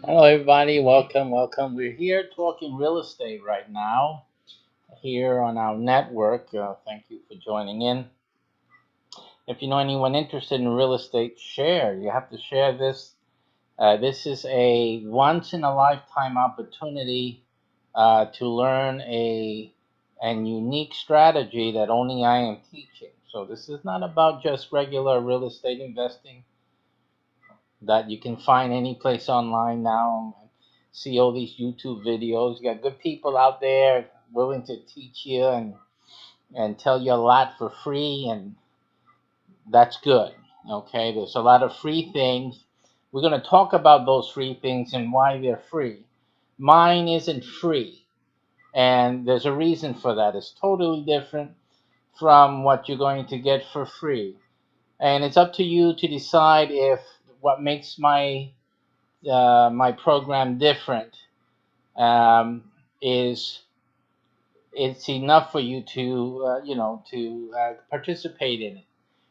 Hello, everybody. Welcome. We're here talking real estate right now here on our network. Thank you for joining in. If you know anyone interested in real estate, share. You have to share this. This is a once in a lifetime opportunity to learn a unique strategy that only I am teaching. So this is not about just regular real estate investing that you can find any place online now. See all these YouTube videos. You got good people out there willing to teach you and tell you a lot for free, and that's good. Okay, there's a lot of free things. We're going to talk about those free things and why they're free. Mine isn't free, and there's a reason for that. It's totally different from what you're going to get for free, and it's up to you to decide if what makes my program different um, is it's enough for you to participate in it.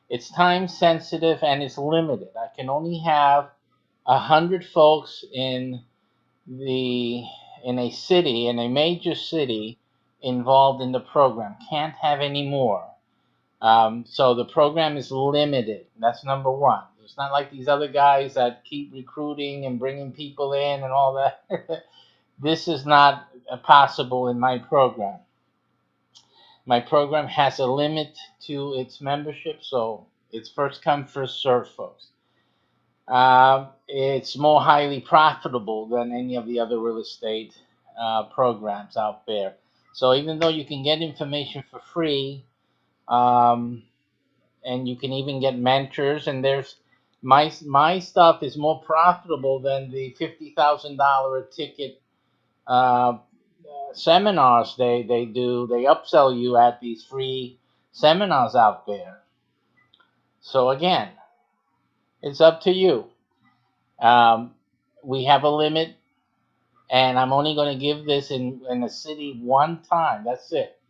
It's time sensitive and it's limited. I can only have 100 folks the in a city, in a major city, involved in the program. Can't have any more. So the program is limited. That's number one. It's not like these other guys that keep recruiting and bringing people in and all that. This is not possible in my program. My program has a limit to its membership, so it's first come, first serve, folks. It's more highly profitable than any of the other real estate programs out there. So even though you can get information for free, um, and you can even get mentors, and there's my stuff is more profitable than the $50,000 a ticket seminars they do. They upsell you at these free seminars out there. So again, it's up to you. We have a limit, and I'm only going to give this in a city one time. That's it.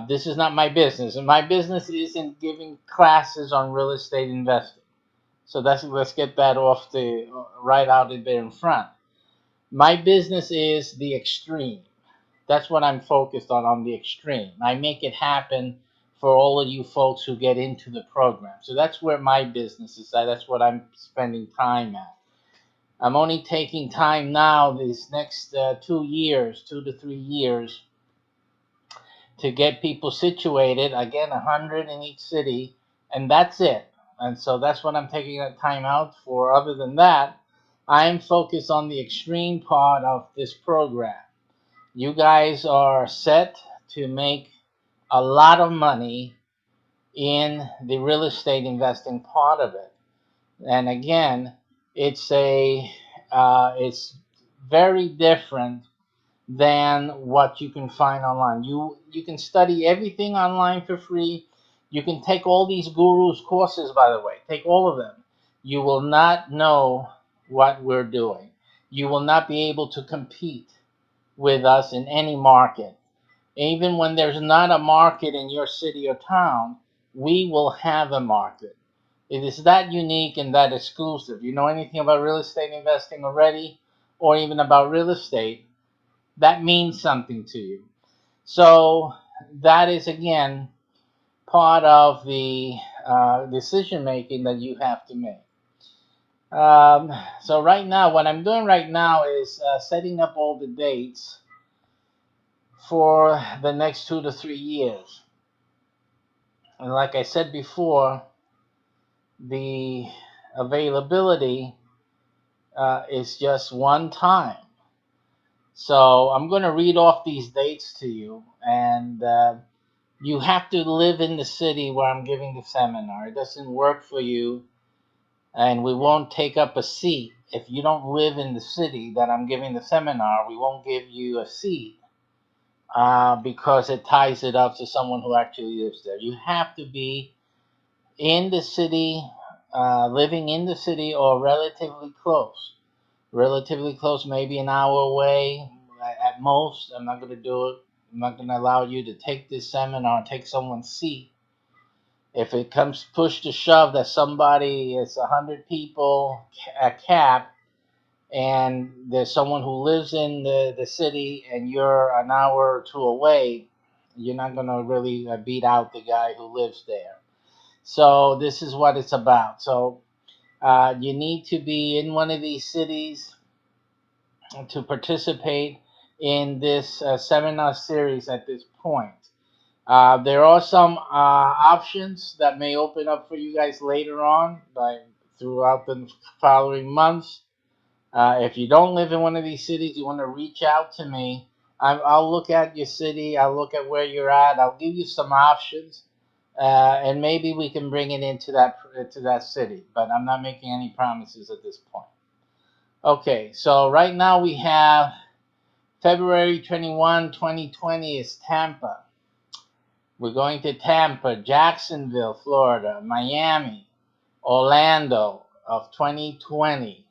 This is not my business, and my business isn't giving classes on real estate investing. So let's get that off the right out there in front. My business is the extreme. That's what I'm focused on the extreme. I make it happen for all of you folks who get into the program. So that's where my business is at. That's what I'm spending time at. I'm only taking time now these next 2 to 3 years, to get people situated. Again, 100 in each city, and that's it. And so that's what I'm taking that time out for. Other than that, I'm focused on the extreme part of this program. You guys are set to make a lot of money in the real estate investing part of it. And again, it's it's very different than what you can find online. You can study everything online for free. You can take all these gurus courses, by the way. Take all of them. You will not know what we're doing. You will not be able to compete with us in any market. Even when there's not a market in your city or town, we will have a market. It is that unique and that exclusive. You know anything about real estate investing already, or even about real estate, that means something to you. So that is again part of the decision making that you have to make. So right now, what I'm doing right now is setting up all the dates for the next 2 to 3 years. And like I said before, the availability is just one time. So I'm going to read off these dates to you, and you have to live in the city where I'm giving the seminar. It doesn't work for you, and we won't take up a seat. If you don't live in the city that I'm giving the seminar, we won't give you a seat because it ties it up to someone who actually lives there. You have to be in the city, living in the city or relatively close. Relatively close, maybe an hour away at most. I'm not going to do it. I'm not going to allow you to take this seminar and take someone's seat. If it comes push to shove that somebody is 100 people a cap and there's someone who lives in the city and you're an hour or two away, you're not going to really beat out the guy who lives there. So this is what it's about. So you need to be in one of these cities to participate in this seminar series at this point. There are some options that may open up for you guys later on, like throughout the following months. If you don't live in one of these cities, you want to reach out to me. I'll look at your city. I'll look at where you're at. I'll give you some options, and maybe we can bring it into that city. But I'm not making any promises at this point. Okay, so right now we have February 21, 2020 is Tampa. We're going to Tampa, Jacksonville, Florida, Miami, Orlando of 2020.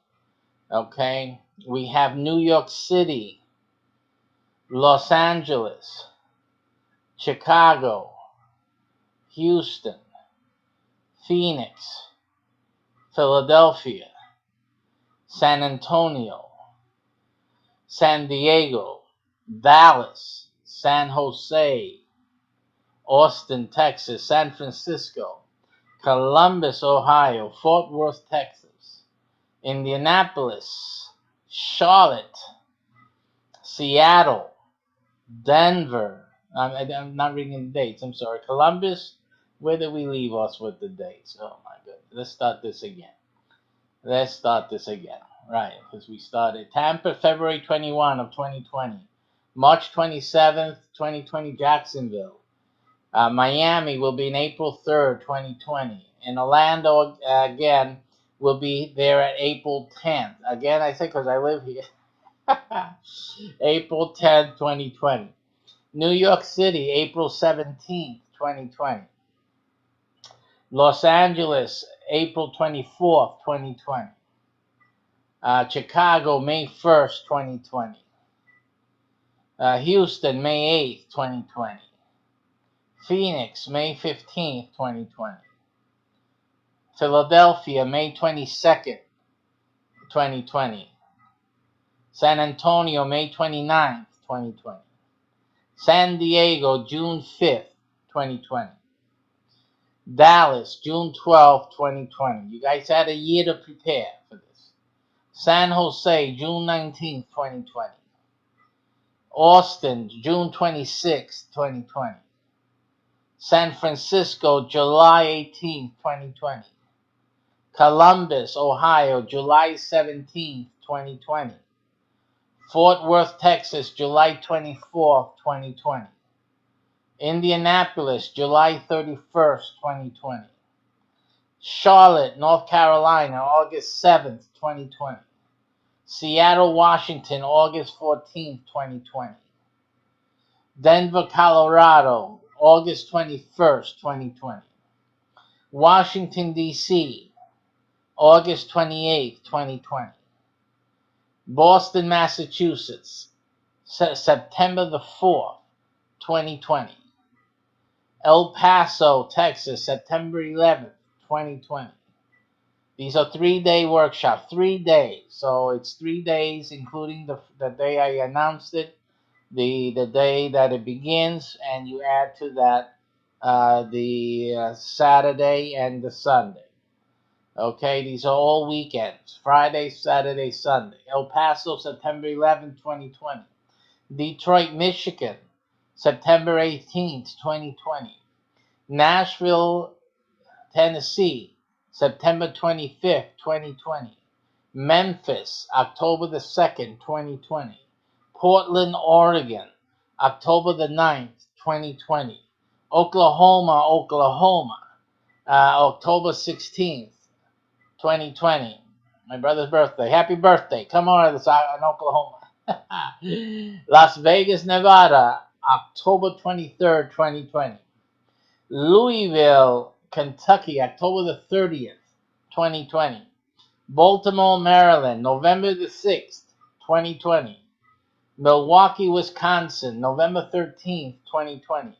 Okay, we have New York City, Los Angeles, Chicago, Houston, Phoenix, Philadelphia, San Antonio, San Diego, Dallas, San Jose, Austin, Texas, San Francisco, Columbus, Ohio, Fort Worth, Texas, Indianapolis, Charlotte, Seattle, Denver. I'm not reading the dates. I'm sorry. Columbus, where did we leave us with the dates? Oh my goodness. Let's start this again. Right, because we started Tampa, February 21 of 2020. March 27th, 2020, Jacksonville. Miami will be in April 3rd, 2020. In Orlando, again, will be there at April 10th. Again, I think because I live here. April 10th, 2020. New York City, April 17th, 2020. Los Angeles, April 24th, 2020. Chicago, May 1st, 2020. Houston, May 8th, 2020. Phoenix, May 15th, 2020. Philadelphia, May 22nd, 2020. San Antonio, May 29th, 2020. San Diego, June 5th, 2020. Dallas, June 12th, 2020. You guys had a year to prepare for this. San Jose, June 19th, 2020. Austin, June 26th, 2020. San Francisco, July 18th, 2020. Columbus, Ohio, July 17th, 2020. Fort Worth, Texas, July 24th, 2020. Indianapolis, July 31st, 2020. Charlotte, North Carolina, August 7th, 2020. Seattle, Washington, August 14th, 2020. Denver, Colorado, August 21st, 2020. Washington, D.C., August 28th, 2020. Boston, Massachusetts, September the 4th, 2020. El Paso, Texas, September 11th, 2020. These are 3-day workshops, 3 days. So it's 3 days, including the day I announced it, the day that it begins, and you add to that the Saturday and the Sunday. Okay, these are all weekends, Friday, Saturday, Sunday. El Paso, September 11th, 2020. Detroit, Michigan, September 18th, 2020. Nashville, Tennessee, September 25th, 2020. Memphis, October the 2nd, 2020. Portland, Oregon, October the 9th, 2020. Oklahoma, October 16th, 2020. My brother's birthday. Happy birthday. Come on in Oklahoma. Las Vegas, Nevada, October 23rd, 2020. Louisville, Kentucky, October the 30th, 2020. Baltimore, Maryland, November the 6th, 2020. Milwaukee, Wisconsin, November 13th, 2020.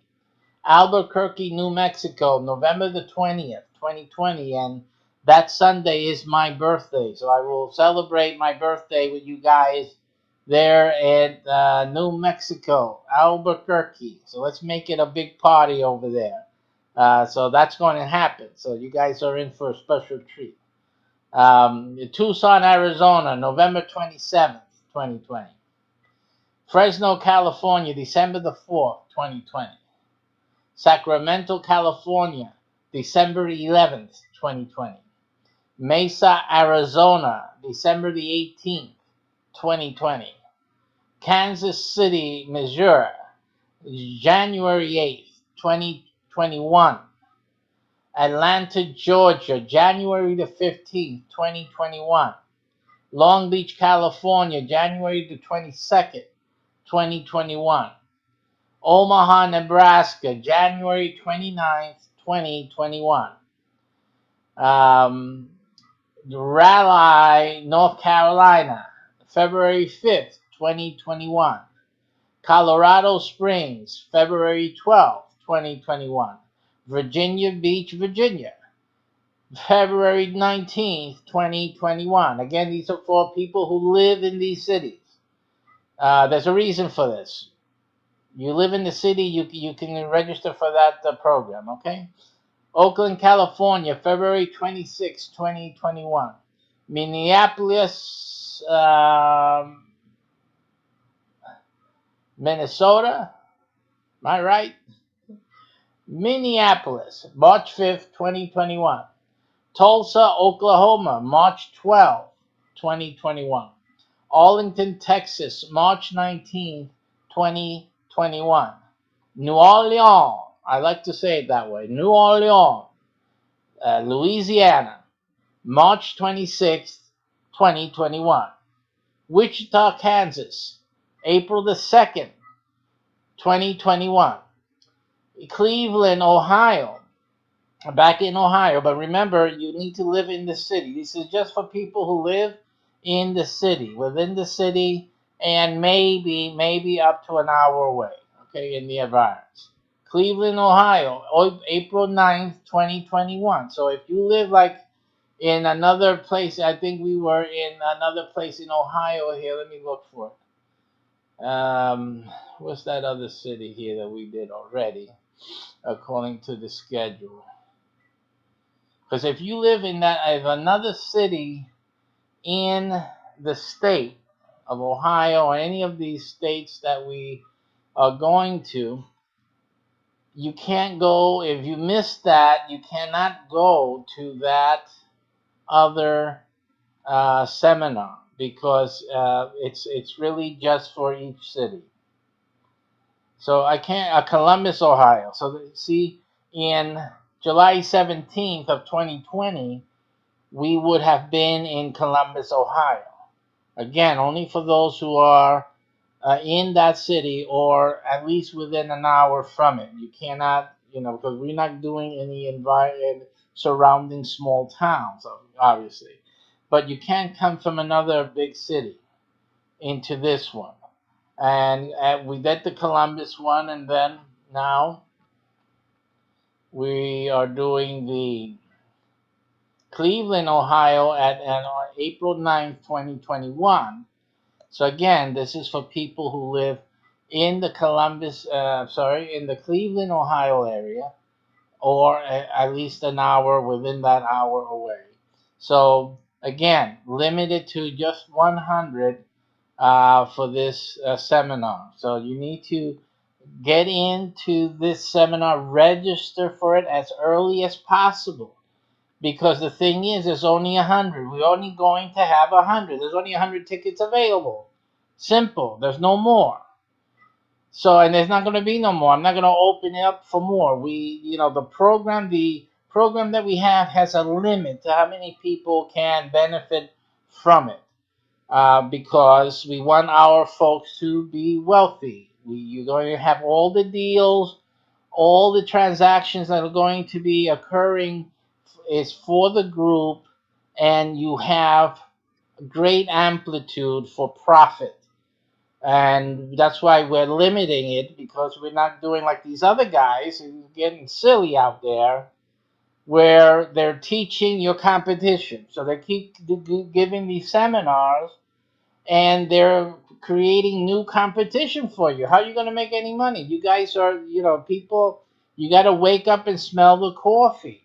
Albuquerque, New Mexico, November the 20th, 2020. And that Sunday is my birthday, so I will celebrate my birthday with you guys there at New Mexico, Albuquerque. So let's make it a big party over there. So that's going to happen. So you guys are in for a special treat. Tucson, Arizona, November 27th, 2020. Fresno, California, December the 4th, 2020. Sacramento, California, December 11th, 2020. Mesa, Arizona, December the 18th, 2020. Kansas City, Missouri, January 8th, 2021. Atlanta, Georgia, January the 15th, 2021. Long Beach, California, January the 22nd, 2021. Omaha, Nebraska, January 29th, 2021. Raleigh, North Carolina, February 5th, 2021. Colorado Springs, February 12th, 2021. Virginia Beach, Virginia, February 19th, 2021. Again, these are for people who live in these cities. There's a reason for this. You live in the city, you can register for that program, okay? Oakland, California, February 26, 2021. Minneapolis, Minnesota. Am I right? Minneapolis, March 5th, 2021. Tulsa, Oklahoma, March 12th, 2021. Arlington, Texas, March 19th, 2021. New Orleans, I like to say it that way, New Orleans, Louisiana, March 26th, 2021. Wichita, Kansas, April the 2nd, 2021. Cleveland, Ohio, back in Ohio, but remember, you need to live in the city. This is just for people who live in the city, within the city, and maybe up to an hour away, okay, in the environs. Cleveland, Ohio, April 9th, 2021. So if you live like in another place, I think we were in another place in Ohio here. Let me look for it. What's that other city here that we did already, according to the schedule? Because if you live in another city in the state of Ohio or any of these states that we are going to, you can't go. If you miss that, you cannot go to that other seminar, because it's really just for each city. So I can't. Columbus, Ohio. So see, in July 17th of 2020, we would have been in Columbus, Ohio. Again, only for those who are in that city or at least within an hour from it. You cannot, because we're not doing any surrounding small towns, obviously. But you can't come from another big city into this one. And we did the Columbus one, and then now we are doing the Cleveland, Ohio on April 9th, 2021. So again, this is for people who live in the in the Cleveland, Ohio area, or at least an hour within that hour away. So again, limited to just 100 for this seminar. So you need to get into this seminar, register for it as early as possible. Because the thing is, there's only 100. We're only going to have 100. There's only 100 tickets available. Simple. There's no more. So, and there's not going to be no more. I'm not going to open it up for more. The program that we have has a limit to how many people can benefit from it. Because we want our folks to be wealthy. You're going to have all the deals, all the transactions that are going to be occurring is for the group, and you have great amplitude for profit. And that's why we're limiting it, because we're not doing like these other guys who are getting silly out there where they're teaching your competition. So they keep giving these seminars and they're creating new competition for you. How are you going to make any money? You guys are, people, you got to wake up and smell the coffee.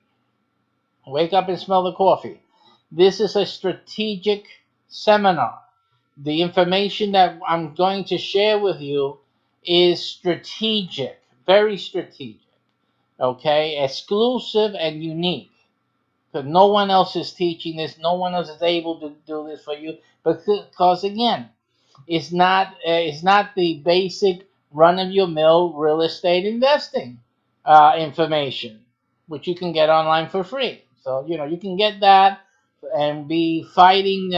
Wake up and smell the coffee. This is a strategic seminar. The information that I'm going to share with you is strategic, very strategic, okay? Exclusive and unique. Because no one else is teaching this, no one else is able to do this for you. Because again, it's not the basic run-of-your-mill real estate investing information, which you can get online for free. So you can get that and be fighting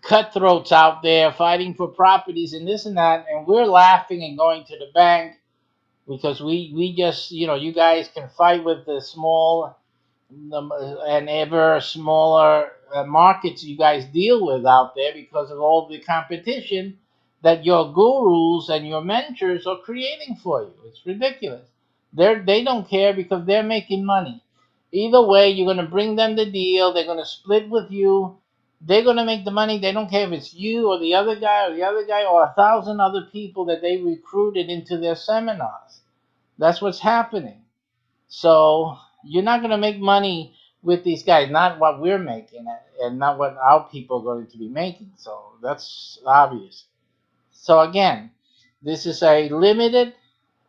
cutthroats out there fighting for properties and this and that, and we're laughing and going to the bank because we just you guys can fight with the small and ever smaller markets you guys deal with out there because of all the competition that your gurus and your mentors are creating for you. It's ridiculous. They don't care because they're making money. Either way, you're going to bring them the deal. They're going to split with you. They're going to make the money. They don't care if it's you or the other guy or 1,000 other people that they recruited into their seminars. That's what's happening. So you're not going to make money with these guys, not what we're making and not what our people are going to be making. So that's obvious. So again, this is a limited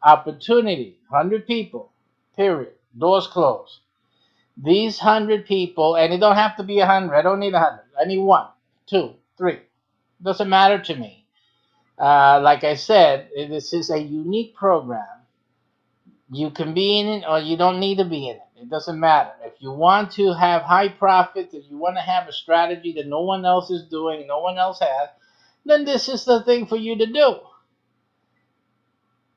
opportunity, 100 people, period. Doors closed. These 100 people, and it don't have to be 100. I don't need 100. I need 1, 2, 3. Doesn't matter to me. Like I said, this is a unique program. You can be in it or you don't need to be in it. It doesn't matter. If you want to have high profits, if you want to have a strategy that no one else is doing, no one else has, then this is the thing for you to do.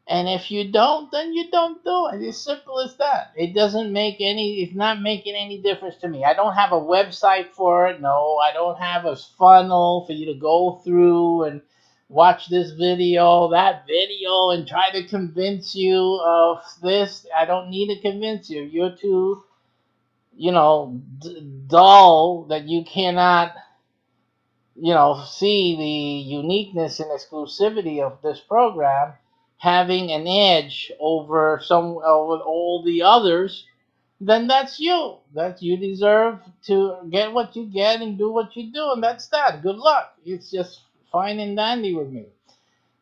And if you don't, then you don't do it. It's simple as that. It's not making any difference to me. I don't have a website for it. No, I don't have a funnel for you to go through and watch this video, that video, and try to convince you of this. I don't need to convince you. You're too, dull that you cannot, see the uniqueness and exclusivity of this program having an edge over all the others. Then that's you. That you deserve to get what you get and do what you do, and that's that. Good luck. It's just fine and dandy with me.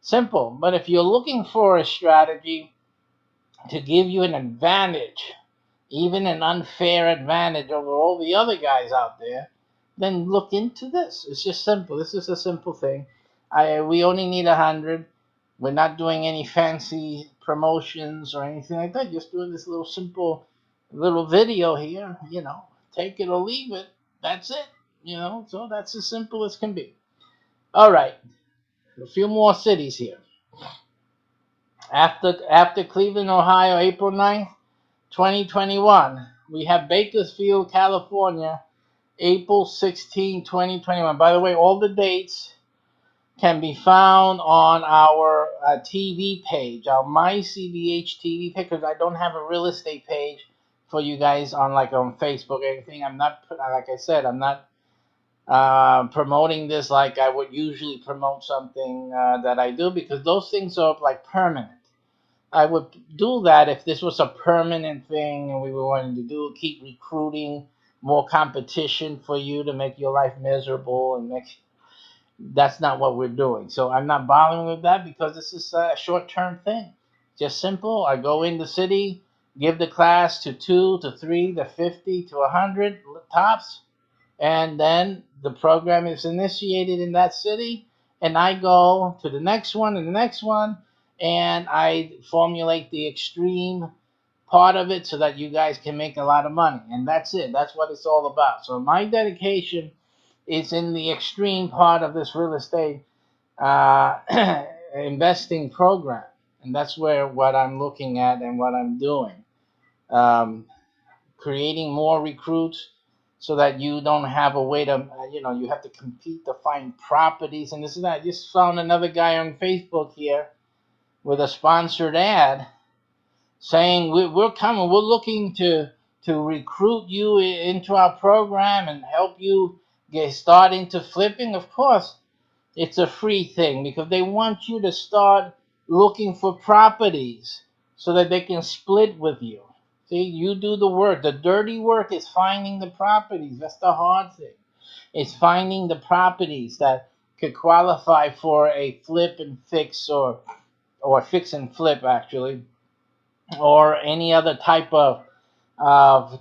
Simple. But if you're looking for a strategy to give you an advantage, even an unfair advantage over all the other guys out there, then look into this. It's just simple. This is a simple thing. We only need 100. We're not doing any fancy promotions or anything like that. Just doing this little simple little video here, take it or leave it. That's it, so that's as simple as can be. All right, a few more cities here. After Cleveland, Ohio, April 9th, 2021, we have Bakersfield, California, April 16, 2021. By the way, all the dates can be found on our TV page, our MyCBH TV page, because I don't have a real estate page for you guys on Facebook or anything. I'm not, like I said, I'm not promoting this like I would usually promote something that I do, because those things are like permanent. I would do that if this was a permanent thing and we were wanting to keep recruiting more competition for you to make your life miserable and that's not what we're doing. So I'm not bothering with that because this is a short-term thing. Just simple. I go in the city, give the class to 2 to 3 to 50 to 100 tops, and then the program is initiated in that city, and I go to the next one and the next one, and I formulate the extreme part of it so that you guys can make a lot of money. And that's it. That's what it's all about. So my dedication is in the extreme part of this real estate investing program. And that's what I'm looking at and what I'm doing. Creating more recruits so that you don't have a way to, you have to compete to find properties and this and that. I just found another guy on Facebook here with a sponsored ad saying we're coming, we're looking to recruit you into our program and help you get started into flipping. Of course, it's a free thing because they want you to start looking for properties so that they can split with you. See, you do the work. The dirty work is finding the properties. That's the hard thing. It's finding the properties that could qualify for a flip and fix or fix and flip actually, or any other type of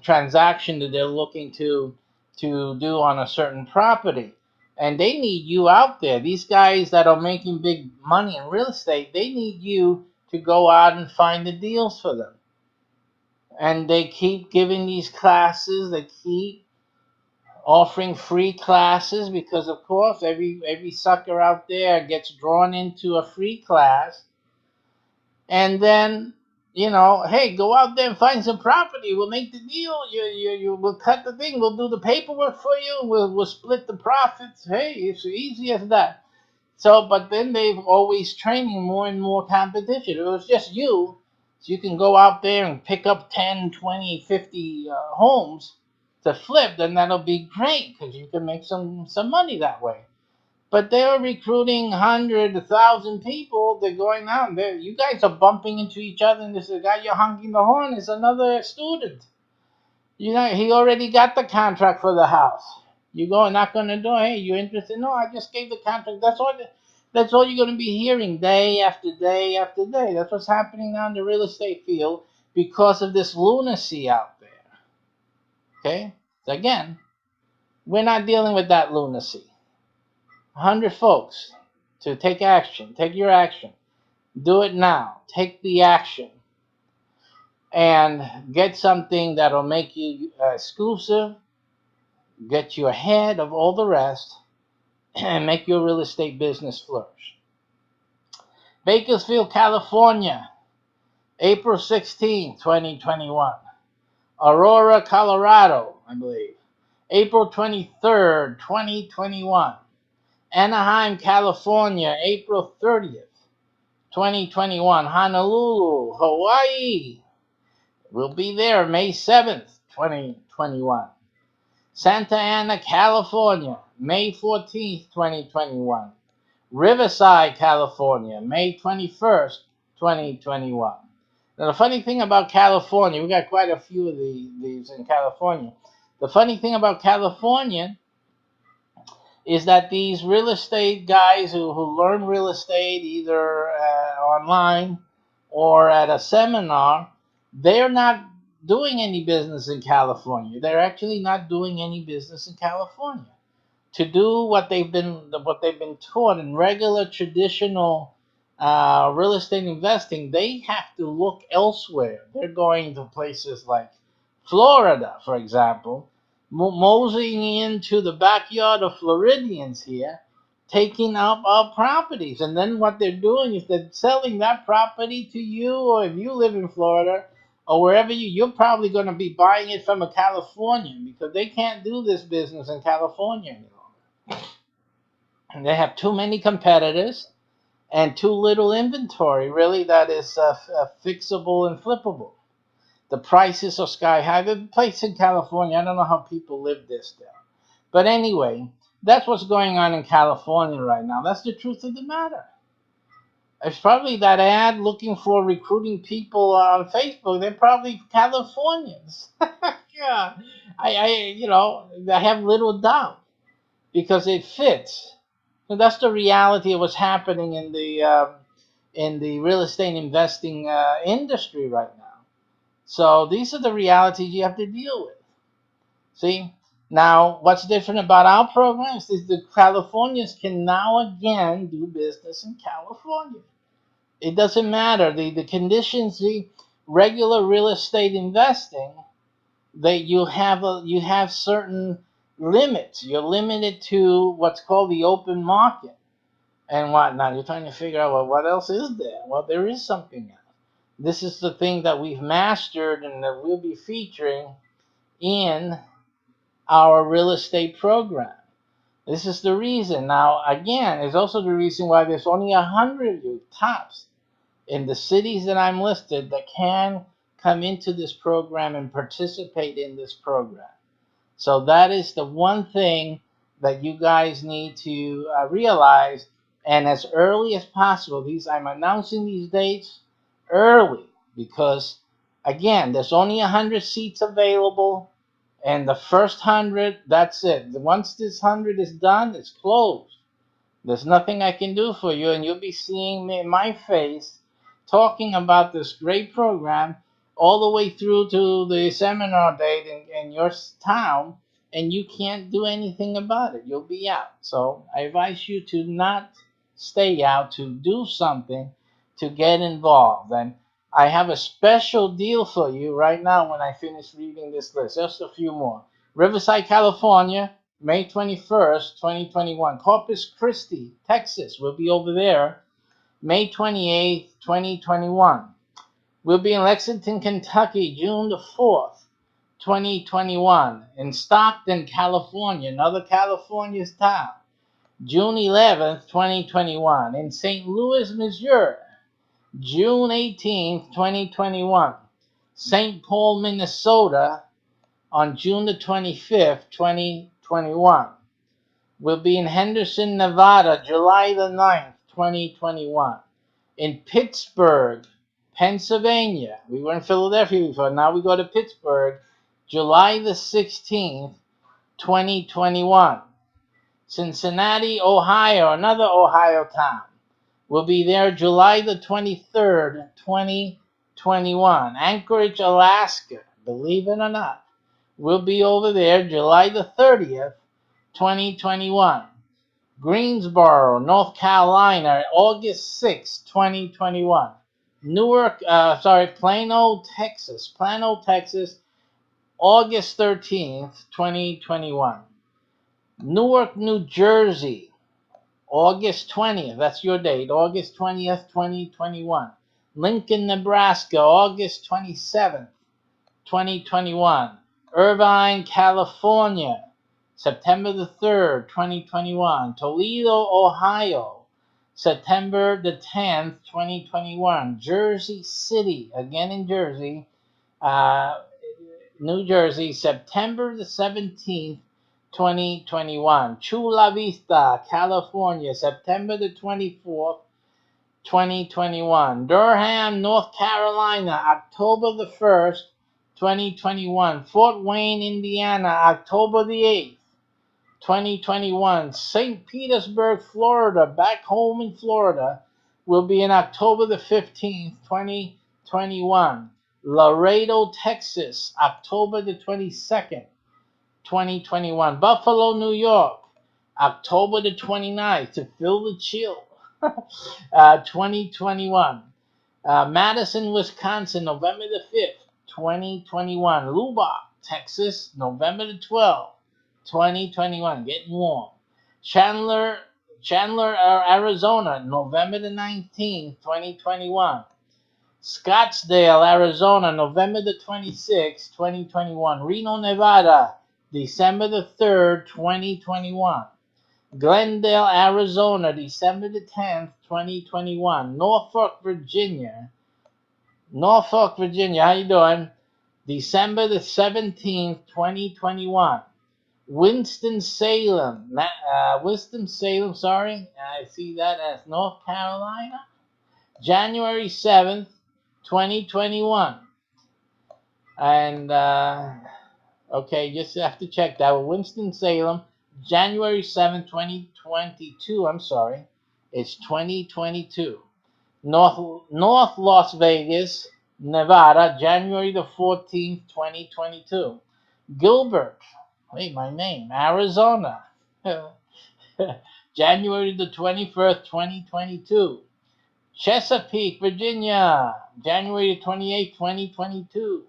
transaction that they're looking to do on a certain property. And they need you out there. These guys that are making big money in real estate, they need you to go out and find the deals for them. And they keep giving these classes. They keep offering free classes because, of course, every sucker out there gets drawn into a free class. And then, hey, go out there and find some property. We'll make the deal. We'll cut the thing. We'll do the paperwork for you. We'll split the profits. Hey, it's easy as that. So, but then they've always training more and more competition. If it was just you, so you can go out there and pick up 10, 20, 50 homes to flip, then that'll be great because you can make some money that way. But they're recruiting 100, 1,000 people. They're going out. You guys are bumping into each other, and this guy you're honking the horn is another student. He already got the contract for the house. You go and knock on the door. Hey, you interested? No, I just gave the contract. That's all you're going to be hearing day after day after day. That's what's happening now in the real estate field because of this lunacy out there. Okay? So again, we're not dealing with that lunacy. 100 folks to take action. Take your action. Do it now. Take the action. And get something that'll make you exclusive, get you ahead of all the rest, and make your real estate business flourish. Bakersfield, California, April 16, 2021. Aurora, Colorado, I believe, April 23rd, 2021. Anaheim, California, April 30th, 2021. Honolulu, Hawaii. We'll be there May 7th, 2021. Santa Ana, California, May 14th, 2021. Riverside, California, May 21st, 2021. Now, the funny thing about California, we got quite a few of these in California. The funny thing about California is that these real estate guys who learn real estate either online or at a seminar, they're not doing any business in California. They're actually not doing any business in California. To do what they've been taught in regular traditional real estate investing, they have to look elsewhere. They're going to places like Florida, for example, moseying into the backyard of Floridians here, taking up our properties. And then what they're doing is they're selling that property to you, or if you live in Florida or wherever you're probably going to be buying it from a Californian, because they can't do this business in California anymore. And they have too many competitors and too little inventory, really, that is fixable and flippable. The prices are sky high. The place in California, I don't know how people live this there. But anyway, that's what's going on in California right now. That's the truth of the matter. It's probably that ad looking for recruiting people on Facebook. They're probably Californians. Yeah, I have little doubt because it fits. So that's the reality of what's happening in the real estate investing industry right now. So these are the realities you have to deal with. See, now what's different about our programs is the Californians can now again do business in California. It doesn't matter the conditions. The regular real estate investing, that you have certain limits. You're limited to what's called the open market and whatnot. You're trying to figure out, well, what else is there? Well, there is something else. This is the thing that we've mastered and that we'll be featuring in our real estate program. This is the reason. Now, again, it's also the reason why there's only 100 of you tops in the cities that I'm listed that can come into this program and participate in this program. So that is the one thing that you guys need to realize, and as early as possible. I'm announcing these dates early because, again, there's only 100 seats available, and the first 100, that's it. Once this 100 is done, it's closed. There's nothing I can do for you, and you'll be seeing me, my face, talking about this great program all the way through to the seminar date in your town, and you can't do anything about it. You'll be out. So I advise you to not stay out, to do something, to get involved. And I have a special deal for you right now when I finish reading this list. Just a few more. Riverside, California, May 21st, 2021. Corpus Christi, Texas. We'll be over there May 28th, 2021. We'll be in Lexington, Kentucky, June the 4th, 2021. In Stockton, California, another California's town, June 11th, 2021. In St. Louis, Missouri, June 18th, 2021. St. Paul, Minnesota, on June the 25th, 2021. We'll be in Henderson, Nevada, July the 9th, 2021. In Pittsburgh, Pennsylvania. We were in Philadelphia before. Now we go to Pittsburgh, July the 16th, 2021. Cincinnati, Ohio, another Ohio town. We'll be there July the 23rd, 2021. Anchorage, Alaska, believe it or not. We'll be over there July the 30th, 2021. Greensboro, North Carolina, August 6th, 2021. Plano, Texas, August 13th, 2021. Newark, New Jersey, August 20th, that's your date, August 20th, 2021. Lincoln, Nebraska, August 27th, 2021. Irvine, California, September the 3rd, 2021. Toledo, Ohio, September the 10th, 2021. Jersey City, again in Jersey, New Jersey, September the 17th, 2021. Chula Vista, California, September the 24th, 2021. Durham, North Carolina, October the 1st, 2021. Fort Wayne, Indiana, October the 8th, 2021. St. Petersburg, Florida, back home in Florida, will be in October the 15th, 2021. Laredo, Texas, October the 22nd, 2021. Buffalo, New York, October the 29th, to feel the chill. 2021. Madison, Wisconsin, November the 5th, 2021. Lubbock, Texas, November the 12th, 2021. Getting warm. Chandler, Arizona, November the 19th, 2021. Scottsdale, Arizona, November the 26th, 2021. Reno, Nevada, December the 3rd, 2021. Glendale, Arizona, December the 10th, 2021. Norfolk, Virginia, how you doing? December the 17th, 2021. Winston-Salem, sorry. I see that as North Carolina. January 7th, 2021. And, okay, just have to check that. Winston-Salem, January 7th, 2022. I'm sorry. It's 2022. North Las Vegas, Nevada, January the 14th, 2022. Gilbert, wait, my name, Arizona, January the 21st, 2022. Chesapeake, Virginia, January 28, 2022.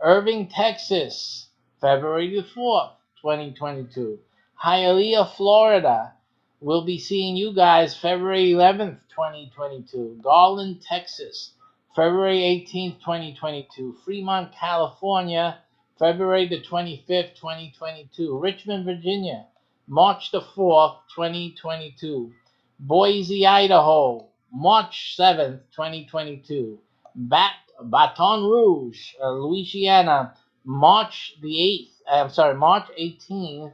Irving, Texas, February the 4th, 2022. Hialeah, Florida. We'll be seeing you guys February 11th, 2022. Garland, Texas, February 18th, 2022. Fremont, California, February the 25th, 2022. Richmond, Virginia, March the 4th, 2022. Boise, Idaho, March 7th, 2022. Baton Rouge, Louisiana, March 18th,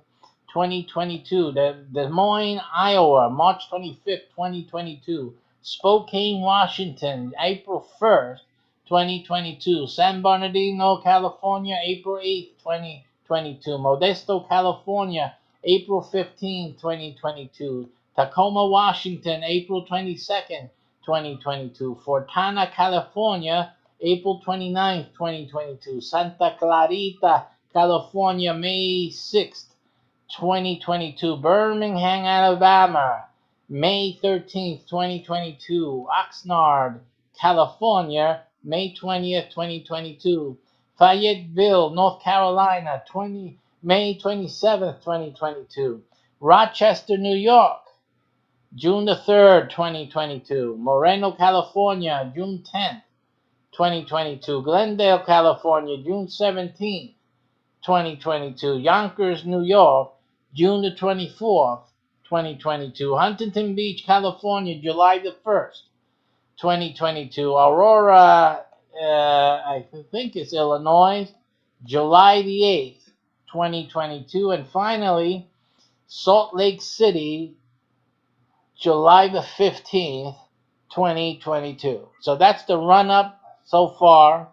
2022. Des Moines, Iowa, March 25th, 2022. Spokane, Washington, April 1st, 2022. San Bernardino, California, April 8th, 2022. Modesto, California, April 15th, 2022. Tacoma, Washington, April 22nd, 2022. Fontana, California, April 29th, 2022. Santa Clarita, California, May 6th, 2022. Birmingham, Alabama, May 13th, 2022. Oxnard, California, May 20th, 2022. Fayetteville, North Carolina, May 27th, 2022. Rochester, New York, June the 3rd, 2022. Moreno, California, June 10th, 2022. Glendale, California, June 17th, 2022. Yonkers, New York, June the 24th, 2022. Huntington Beach, California, July the 1st, 2022. Aurora, I think it's Illinois, July the 8th, 2022. And finally, Salt Lake City, July the 15th, 2022. So that's the run up so far,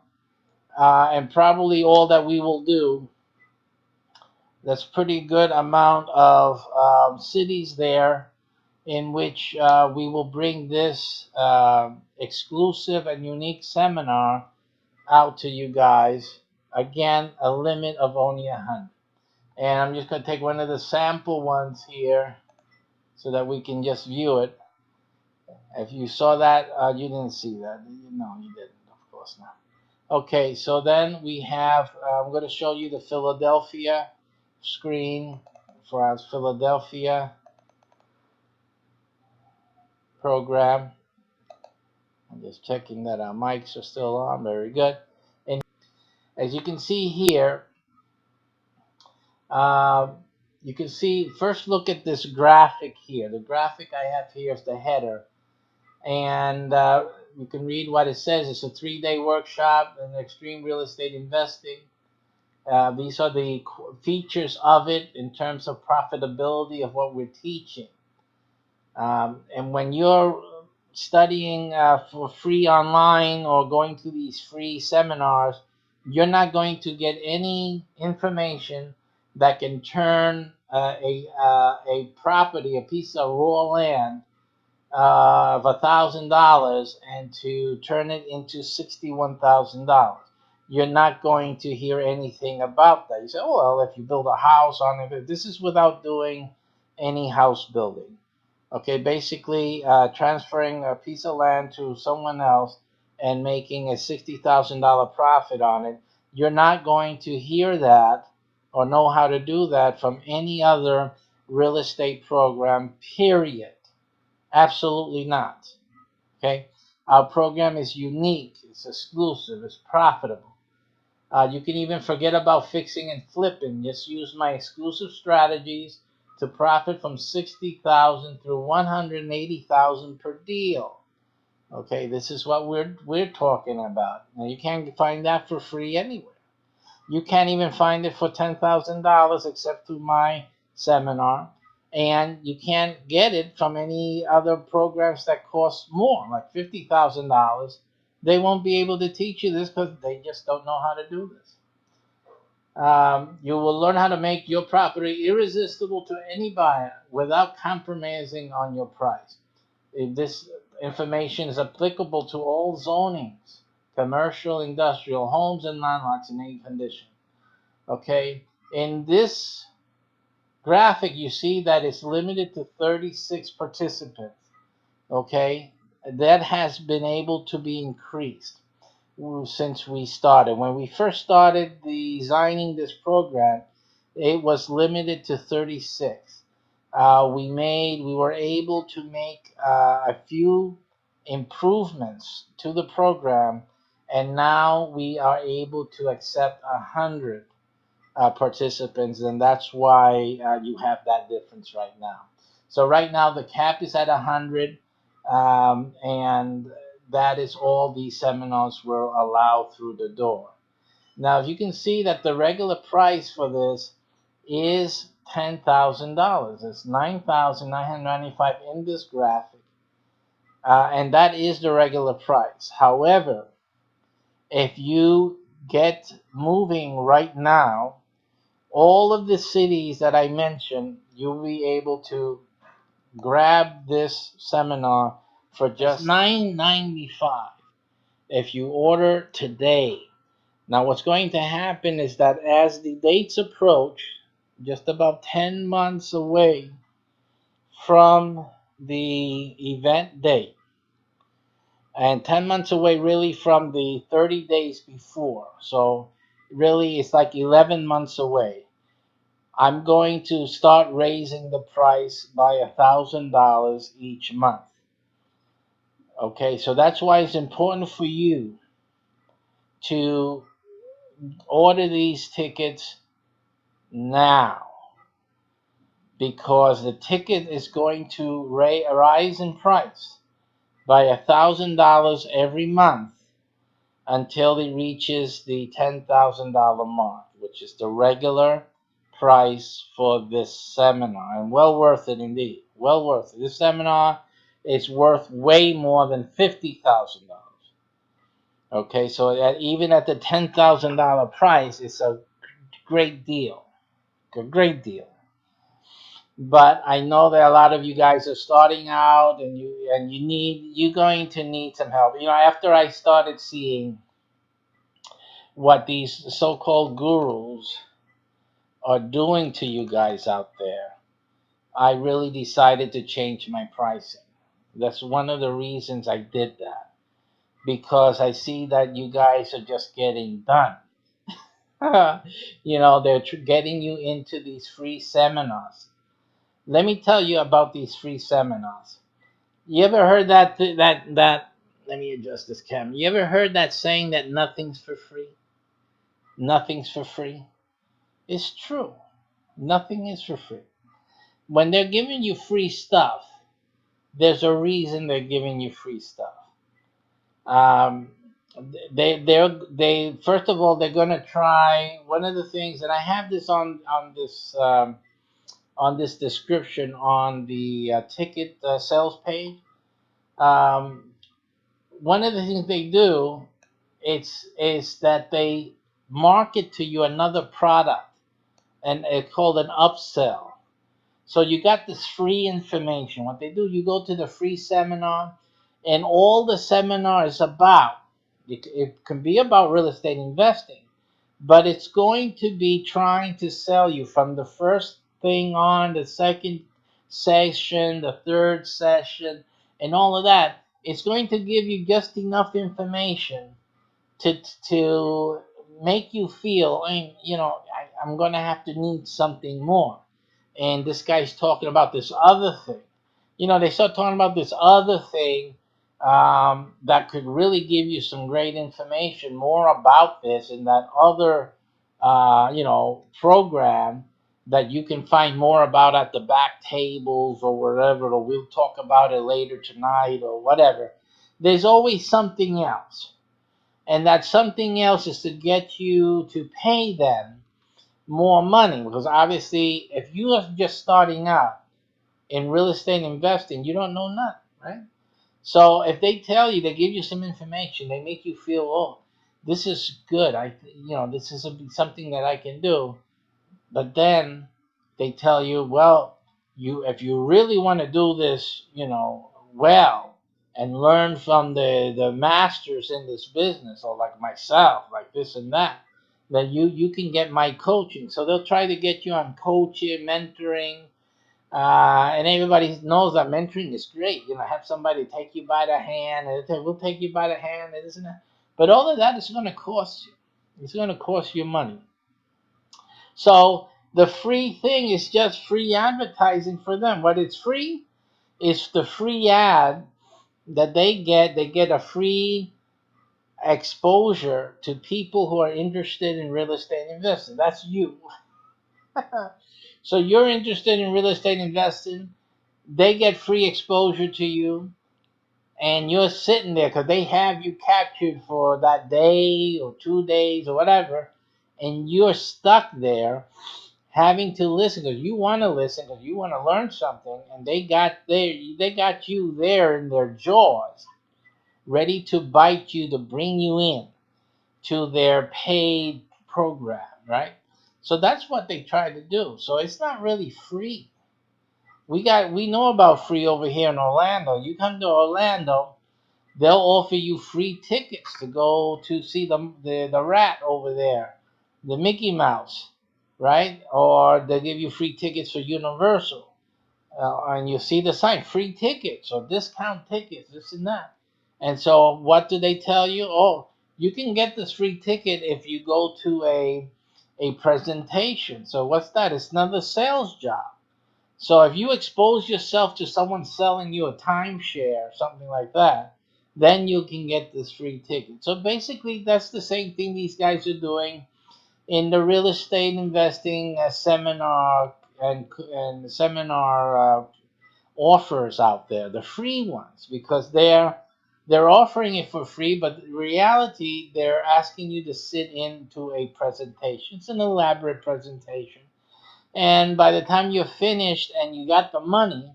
and probably all that we will do. That's pretty good amount of cities there in which we will bring this exclusive and unique seminar out to you guys. Again, a limit of only 100. And I'm just going to take one of the sample ones here so that we can just view it. If you saw that, you didn't see that. No, you didn't. Of course not. Okay, so then we have, I'm going to show you the Philadelphia screen for our Philadelphia program. I'm just checking that our mics are still on. Very good. And as you can see here, you can see, first look at this graphic here. The graphic I have here is the header. And you can read what it says. It's a 3-day workshop in extreme real estate investing. These are the features of it in terms of profitability of what we're teaching. And when you're studying for free online or going to these free seminars, you're not going to get any information that can turn a property, a piece of raw land of $1,000 and to turn it into $61,000. You're not going to hear anything about that. You say, oh, well, if you build a house on it, this is without doing any house building. Okay, basically transferring a piece of land to someone else and making a $60,000 profit on it. You're not going to hear that or know how to do that from any other real estate program, period. Absolutely not. Okay? Our program is unique, it's exclusive, it's profitable. You can even forget about fixing and flipping. Just use my exclusive strategies to profit from 60,000 through 180,000 per deal. Okay, this is what we're talking about. Now you can't find that for free anywhere. You can't even find it for $10,000 except through my seminar. And you can't get it from any other programs that cost more, like $50,000. They won't be able to teach you this because they just don't know how to do this. You will learn how to make your property irresistible to any buyer without compromising on your price. If this information is applicable to all zonings, commercial, industrial, homes, and land lots in any condition. Okay, in this graphic, you see that it's limited to 36 participants. Okay, that has been able to be increased since we started. When we first started designing this program, it was limited to 36. We were able to make a few improvements to the program, and now we are able to accept 100 participants, and that's why you have that difference right now. So right now the cap is at 100, and that is all these seminars will allow through the door. Now, if you can see that the regular price for this is $10,000. It's $9,995 in this graphic, and that is the regular price. However, if you get moving right now, all of the cities that I mentioned, you'll be able to grab this seminar for just $9.95 if you order today. Now, what's going to happen is that as the dates approach, just about 10 months away from the event date, and 10 months away really from the 30 days before, so really it's like 11 months away, I'm going to start raising the price by $1,000 each month. Okay, so that's why it's important for you to order these tickets now, because the ticket is going to rise in price by $1,000 every month until it reaches the $10,000 mark, which is the regular price for this seminar. And well worth it indeed. Well worth it. This seminar is worth way more than $50,000. Okay, so even at the $10,000 price, it's a great deal. A great deal. But I know that a lot of you guys are starting out, and you're going to need some help. After I started seeing what these so-called gurus are doing to you guys out there, I really decided to change my pricing. That's one of the reasons I did that, because I see that you guys are just getting done. They're getting you into these free seminars. Let me tell you about these free seminars. You ever heard that let me adjust this camera. You ever heard that saying that nothing's for free? Nothing's for free. It's true. Nothing is for free. When they're giving you free stuff, there's a reason they're giving you free stuff. Um, they first of all, they're gonna try one of the things, and I have this on this description on the ticket sales page. Um, One of the things they do is that they market to you another product, and it's called an upsell. So you got this free information. What they do, you go to the free seminar, and all the seminar is about, it can be about real estate investing, but it's going to be trying to sell you from the first thing on, the second session, the third session, and all of that, it's going to give you just enough information to make you feel, I'm going to have to need something more. And this guy's talking about this other thing. They start talking about this other thing that could really give you some great information more about this and that other, program that you can find more about at the back tables or wherever, or we'll talk about it later tonight or whatever. There's always something else. And that something else is to get you to pay them more money. Because obviously, if you are just starting out in real estate investing, you don't know nothing, right? So if they tell you, they give you some information, they make you feel, oh, this is good. This is something that I can do. But then they tell you, well, if you really want to do this, well, and learn from the masters in this business, or like myself, like this and that, then you can get my coaching. So they'll try to get you on coaching, mentoring, and everybody knows that mentoring is great. Have somebody take you by the hand, and they say, we'll take you by the hand, and this and that. But all of that is going to cost you. It's going to cost you money. So the free thing is just free advertising for them. What it's free is the free ad that they get. They get a free exposure to people who are interested in real estate investing. That's you. So you're interested in real estate investing. They get free exposure to you. And you're sitting there because they have you captured for that day or 2 days or whatever. And you're stuck there having to listen because you want to listen, because you want to learn something, and they got you there in their jaws, ready to bite you, to bring you in to their paid program, right? So that's what they try to do. So it's not really free. We know about free over here in Orlando. You come to Orlando, they'll offer you free tickets to go to see the rat over there, the Mickey Mouse, right? Or they give you free tickets for Universal, and you see the sign, free tickets or discount tickets, this and that. And so, what do they tell you? Oh, you can get this free ticket if you go to a presentation. So what's that? It's another sales job. So if you expose yourself to someone selling you a timeshare or something like that, then you can get this free ticket. So basically, that's the same thing these guys are doing in the real estate investing seminar and seminar offers out there, the free ones, because they're offering it for free, but in reality, they're asking you to sit into a presentation. It's an elaborate presentation. And by the time you're finished and you got the money,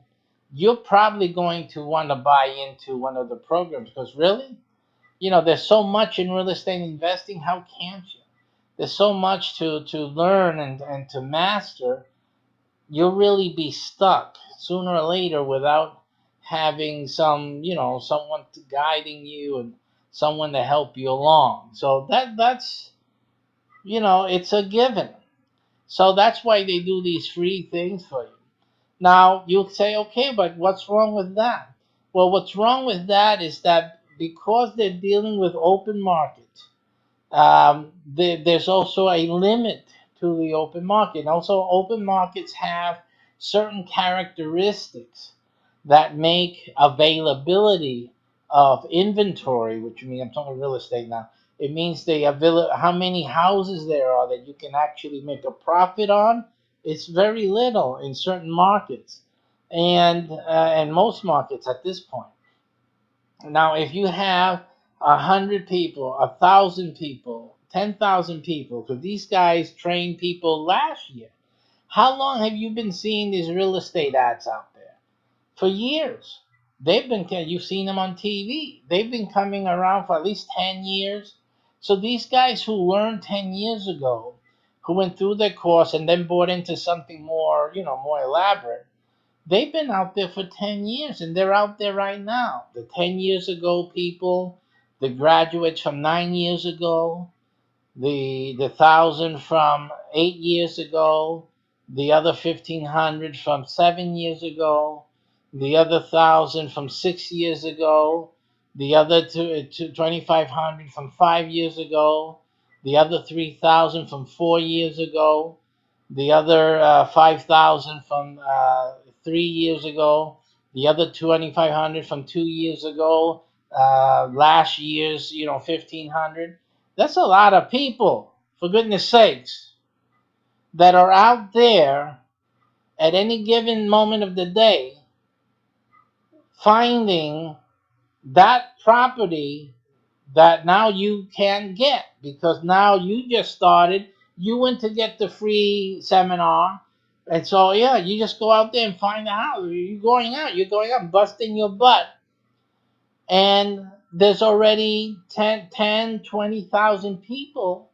you're probably going to want to buy into one of the programs because really, there's so much in real estate investing. How can't you? There's so much to learn and to master. You'll really be stuck sooner or later without having someone guiding you and someone to help you along. So that's it's a given. So that's why they do these free things for you. Now, you'll say, okay, but what's wrong with that? Well, what's wrong with that is that because they're dealing with open market, there's also a limit to the open market. And also, open markets have certain characteristics that make availability of inventory, which means I'm talking real estate now. It means how many houses there are that you can actually make a profit on. It's very little in certain markets, and most markets at this point. Now, if you have 100 people, 1,000 people, 10,000 people, because these guys trained people last year, how long have you been seeing these real estate ads out there? For years. You've seen them on TV. They've been coming around for at least 10 years. So these guys who learned 10 years ago, who went through their course and then bought into something more, more elaborate, they've been out there for 10 years and they're out there right now. The 10 years ago people, the graduates from 9 years ago, the 1,000 from 8 years ago, the other 1,500 from 7 years ago, the other 1,000 from 6 years ago, the other 2,500 from 5 years ago, the other 3,000 from 4 years ago, the other 5,000 from 3 years ago, the other 2,500 from 2 years ago, last year's 1,500. That's a lot of people, for goodness sakes, that are out there at any given moment of the day finding that property that now you can get because now you just started. You went to get the free seminar. And so, yeah, you just go out there and find the house. You're going out, busting your butt. And there's already 20,000 people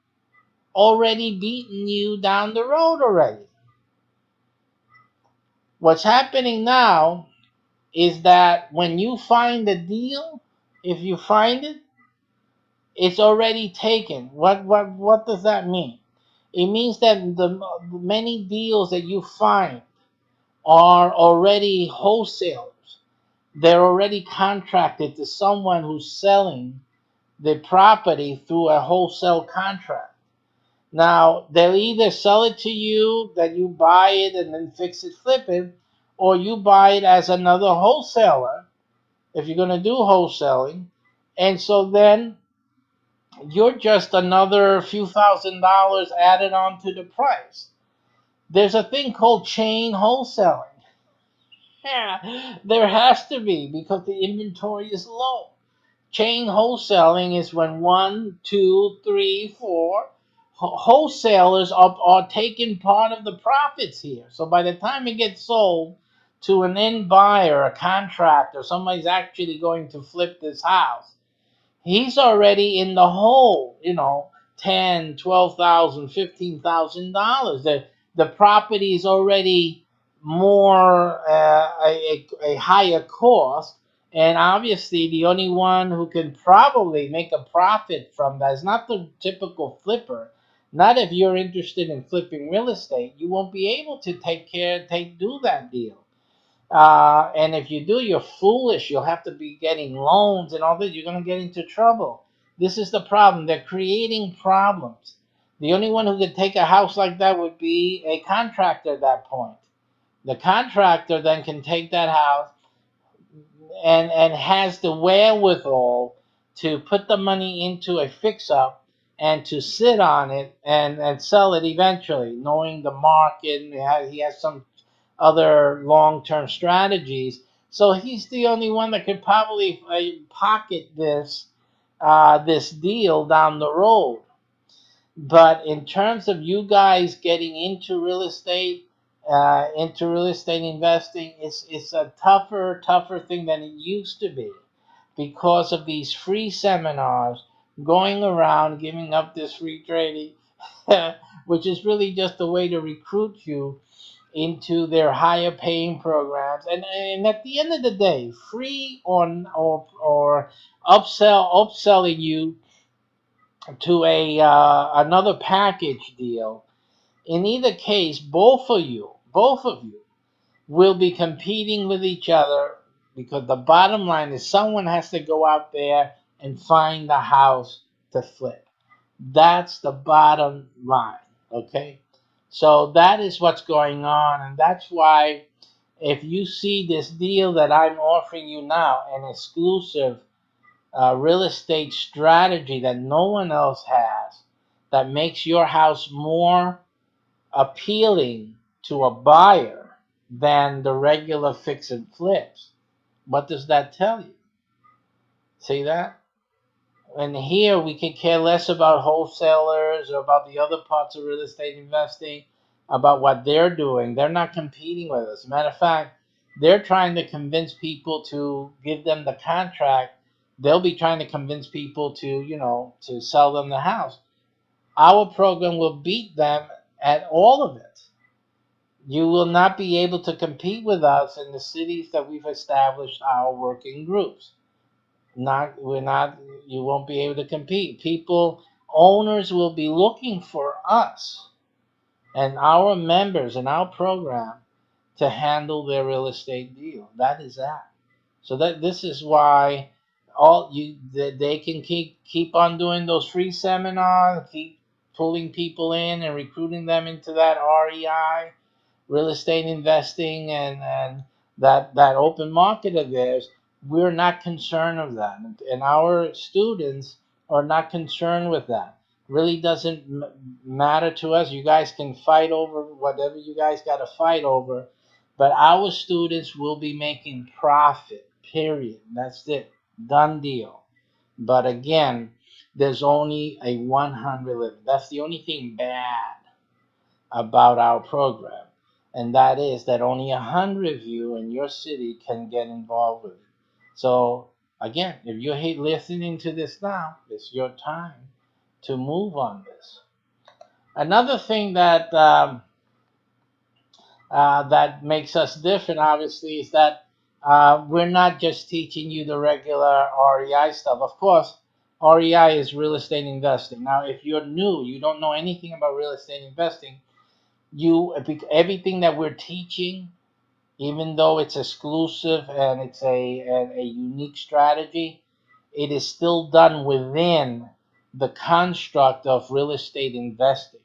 already beating you down the road already. What's happening now is that when you find a deal, if you find it, it's already taken. What does that mean? It means that the many deals that you find are already wholesalers. They're already contracted to someone who's selling the property through a wholesale contract. Now, they'll either sell it to you that you buy it and then fix it, flip it, or you buy it as another wholesaler if you're going to do wholesaling. And so then you're just another few $1,000s added on to the price. There's a thing called chain wholesaling. Yeah, there has to be because the inventory is low. Chain wholesaling is when one, two, three, four wholesalers are taking part of the profits here. So by the time it gets sold to an end buyer, a contractor, somebody's actually going to flip this house, he's already in the hole, $10,000, $12,000, $15,000. The property is already more a higher cost, and obviously the only one who can probably make a profit from that is not the typical flipper. Not if you're interested in flipping real estate, you won't be able to do that deal. And if you do, you're foolish. You'll have to be getting loans and all that. You're going to get into trouble. This is the problem. They're creating problems. The only one who could take a house like that would be a contractor at that point. The contractor then can take that house and has the wherewithal to put the money into a fix-up and to sit on it and sell it eventually, knowing the market. He has some other long-term strategies. So he's the only one that could probably pocket this deal down the road. But in terms of you guys getting into real estate, investing, it's a tougher thing than it used to be because of these free seminars going around giving up this free trading, which is really just a way to recruit you into their higher paying programs. And at the end of the day, free or upselling you to a another package deal. In either case, both of you will be competing with each other because the bottom line is someone has to go out there and find the house to flip. That's the bottom line, okay? So that is what's going on, and that's why if you see this deal that I'm offering you now, an exclusive real estate strategy that no one else has, that makes your house more appealing to a buyer than the regular fix and flips. What does that tell you? See that? And here we can care less about wholesalers or about the other parts of real estate investing, about what they're doing. They're not competing with us. Matter of fact, they're trying to convince people to give them the contract. They'll be trying to convince people to sell them the house. Our program will beat them at all of it. You will not be able to compete with us in the cities that we've established our working groups. You won't be able to compete. Owners will be looking for us and our members in our program to handle their real estate deal. That is that. So that this is why they can keep on doing those free seminars, keep pulling people in and recruiting them into that REI, real estate investing, and that open market of theirs. We're not concerned with that, and our students are not concerned with that. Really doesn't matter to us. You guys can fight over whatever you guys got to fight over, but our students will be making profit. Period. That's it. Done deal. But again, there's only a 100 limit. That's the only thing bad about our program, and that is that only 100 of you in your city can get involved with it. So again, if you're listening to this now, it's your time to move on this. Another thing that makes us different, obviously, is that we're not just teaching you the regular REI stuff. Of course, REI is real estate investing. Now, if you're new, you don't know anything about real estate investing, everything that we're teaching, even though it's exclusive and it's a unique strategy, it is still done within the construct of real estate investing.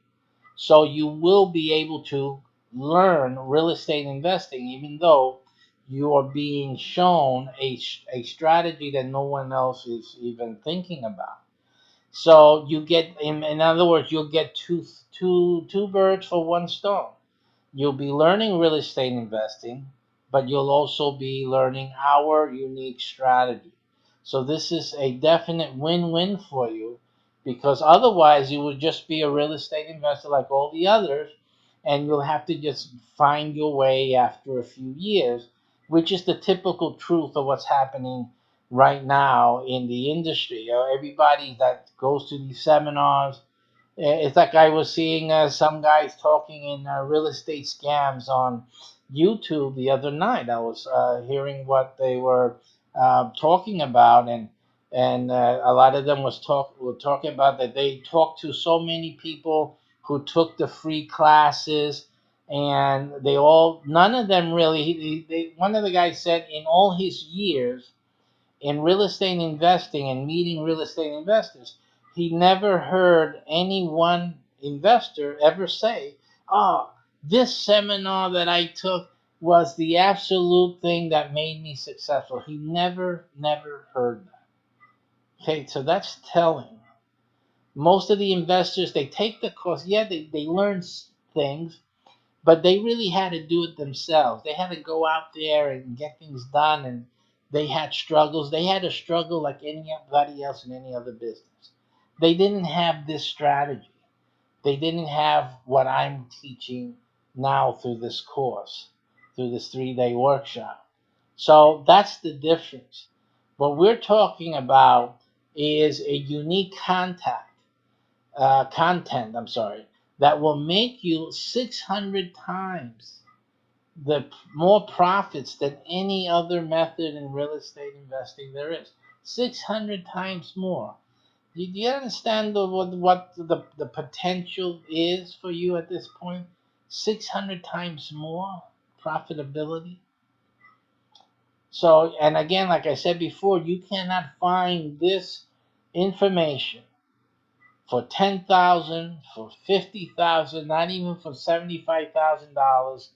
So you will be able to learn real estate investing, even though you are being shown a strategy that no one else is even thinking about. So you get, in other words, you'll get two birds for one stone. You'll be learning real estate investing, but you'll also be learning our unique strategy. So this is a definite win-win for you, because otherwise you would just be a real estate investor like all the others, and you'll have to just find your way after a few years, which is the typical truth of what's happening right now in the industry. Everybody that goes to these seminars, it's like I was seeing some guys talking in real estate scams on YouTube the other night. I was hearing what they were talking about, and a lot of them were talking about that they talked to so many people who took the free classes, and none of them really. One of the guys said in all his years in real estate investing and meeting real estate investors, he never heard any one investor ever say, "Oh, this seminar that I took was the absolute thing that made me successful." He never heard that. Okay, so that's telling. Most of the investors, they take the course, yeah, they learn things, but they really had to do it themselves. They had to go out there and get things done, and they had struggles. They had to struggle like anybody else in any other business. They didn't have this strategy. They didn't have what I'm teaching now through this course, through this 3-day workshop. So that's the difference. What we're talking about is a unique content, that will make you 600 times the more profits than any other method in real estate investing there is. 600 times more. Do you understand what the potential is for you at this point? 600 times more profitability. So, and again, like I said before, you cannot find this information for 10,000, for 50,000, not even for $75,000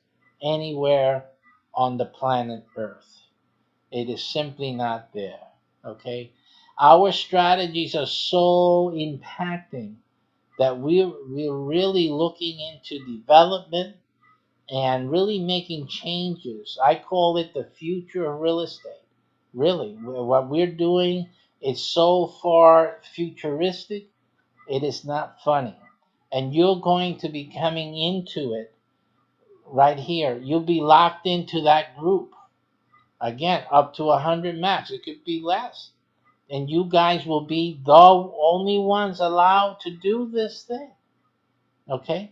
anywhere on the planet Earth. It is simply not there. Okay, our strategies are so impacting that we're really looking into development and really making changes. I call it the future of real estate. Really, what we're doing is so far futuristic, it is not funny. And you're going to be coming into it right here. You'll be locked into that group. Again, up to 100 max. It could be less. And you guys will be the only ones allowed to do this thing. Okay?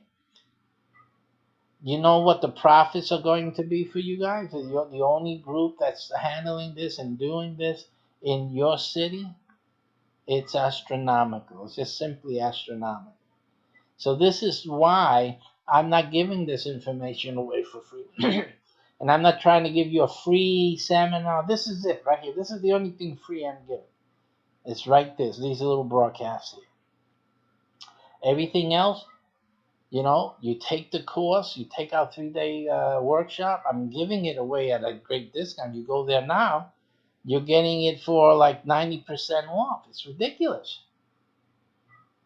You know what the profits are going to be for you guys? You're the only group that's handling this and doing this in your city. It's astronomical. It's just simply astronomical. So this is why I'm not giving this information away for free. And I'm not trying to give you a free seminar. This is it right here. This is the only thing free I'm giving. It's right this. These little broadcasts here. Everything else, you take the course, you take our 3-day workshop. I'm giving it away at a great discount. You go there now, you're getting it for like 90% off. It's ridiculous.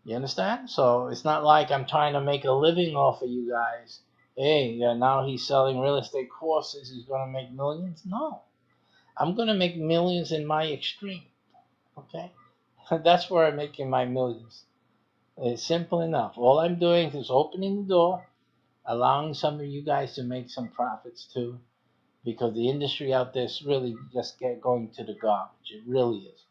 You understand? So it's not like I'm trying to make a living off of you guys. Hey, now he's selling real estate courses. He's going to make millions. No, I'm going to make millions in my extreme. Okay? That's where I'm making my millions. It's simple enough. All I'm doing is opening the door, allowing some of you guys to make some profits too, because the industry out there is really just going to the garbage. It really is.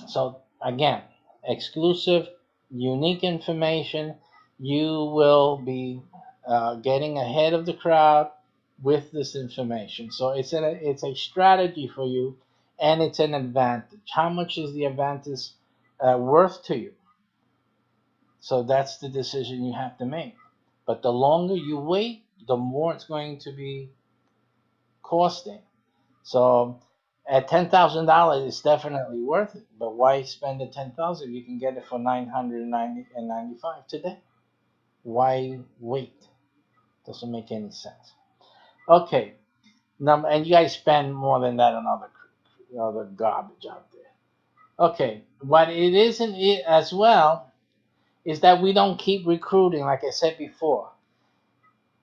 So again, exclusive, unique information. You will be getting ahead of the crowd with this information. So it's a strategy for you, and it's an advantage. How much is the advantage worth to you? So that's the decision you have to make. But the longer you wait, the more it's going to be costing. So at $10,000, it's definitely worth it. But why spend the $10,000 if you can get it for $995 today? Why wait? Doesn't make any sense. Okay, and you guys spend more than that on other garbage out there. Okay, what it isn't as well is that we don't keep recruiting, like I said before.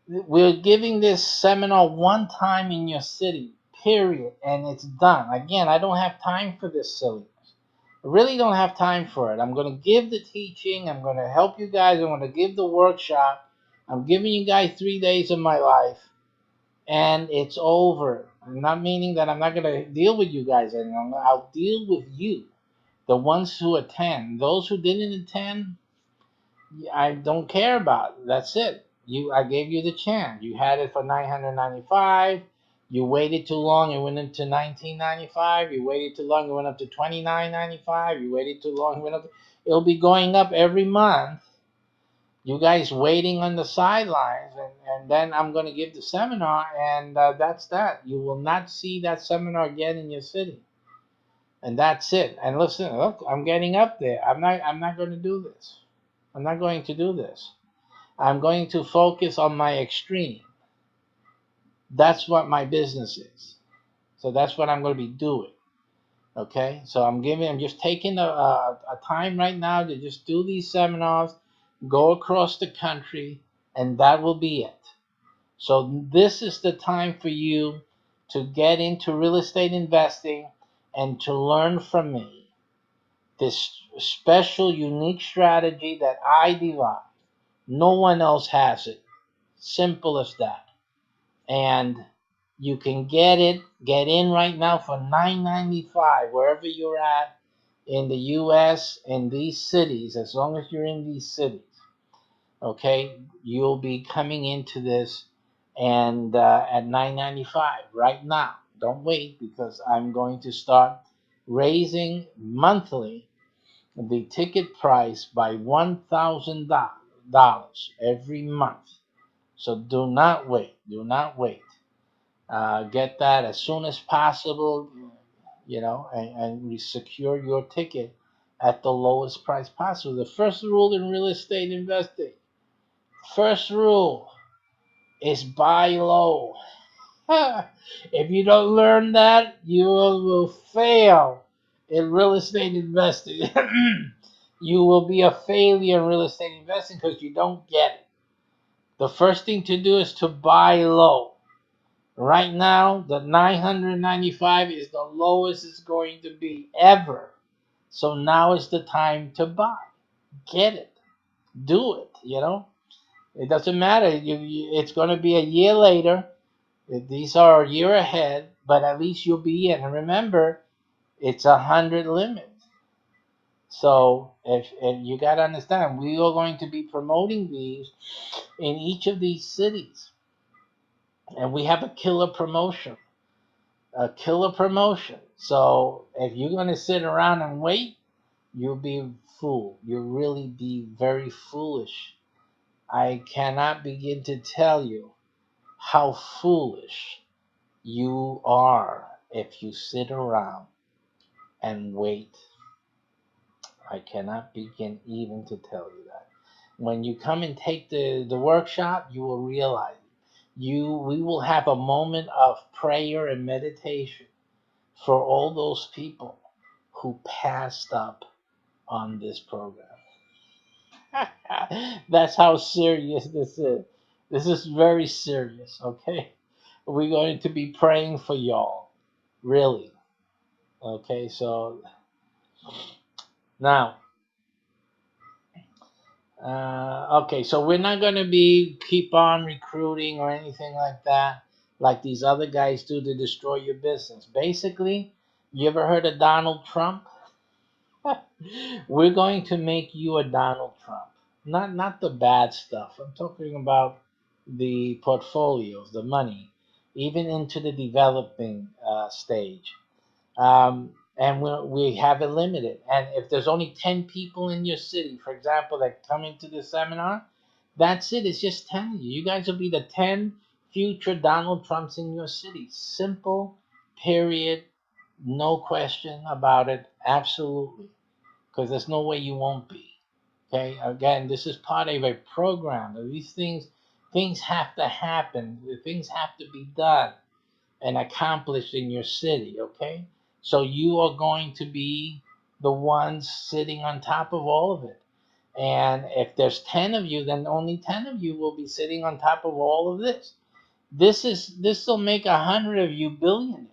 We're giving this seminar one time in your city, period, and it's done. Again, I don't have time for this silliness. I really don't have time for it. I'm going to give the teaching. I'm going to help you guys. I'm going to give the workshop. I'm giving you guys 3 days of my life, and it's over. I'm not meaning that I'm not going to deal with you guys anymore. I'll deal with you, the ones who attend. Those who didn't attend, I don't care about. That's it. I gave you the chance. You had it for $995. You waited too long. It went into $1995. You waited too long. It went up to $29.95. You waited too long. It went up. It'll be going up every month. You guys waiting on the sidelines, and then I'm going to give the seminar, and that's that. You will not see that seminar again in your city, and that's it. And listen, look, I'm getting up there. I'm not going to do this. I'm not going to do this. I'm going to focus on my extreme. That's what my business is. So that's what I'm going to be doing. Okay? So I'm just taking a time right now to just do these seminars, go across the country, and that will be it. So this is the time for you to get into real estate investing and to learn from me this special, unique strategy that I devised. No one else has it. Simple as that. And you can get in right now for $995 wherever you're at in the US, in these cities, as long as you're in these cities. Okay, you'll be coming into this and at $995 right now. Don't wait, because I'm going to start raising monthly the ticket price by $1,000 every month. So do not wait. Do not wait. Get that as soon as possible, and secure your ticket at the lowest price possible. The first rule in real estate investing, first rule is buy low. If you don't learn that, you will fail in real estate investing. You will be a failure in real estate investing because you don't get it. The first thing to do is to buy low. Right now, the 995 is the lowest it's going to be ever. So now is the time to buy. Get it. Do it, It doesn't matter. It's going to be a year later. These are a year ahead, but at least you'll be in. And remember, it's 100 limit. So if you got to understand, we are going to be promoting these in each of these cities. And we have a killer promotion. A killer promotion. So if you're going to sit around and wait, you'll be fooled. You'll really be very foolish I cannot begin to tell you how foolish you are if you sit around and wait. I cannot begin even to tell you that. When you come and take the workshop, you will realize we will have a moment of prayer and meditation for all those people who passed up on this program. That's how serious this is. This is very serious, okay? We're going to be praying for y'all, really. Okay, so now, okay, so we're not going to be keep on recruiting or anything like that, like these other guys do to destroy your business. Basically, you ever heard of Donald Trump? We're going to make you a Donald Trump. Not the bad stuff. I'm talking about the portfolios, the money, even into the developing stage. And we have it limited. And if there's only 10 people in your city, for example, that come into the seminar, that's it. It's just telling you. You guys will be the 10 future Donald Trumps in your city. Simple, period. No question about it. Absolutely, because there's no way you won't be. Okay, again, this is part of a program. These things have to happen. Things have to be done and accomplished in your city. Okay, so you are going to be the ones sitting on top of all of it. And if there's 10 of you, then only 10 of you will be sitting on top of all of this. This will make 100 of you billionaires.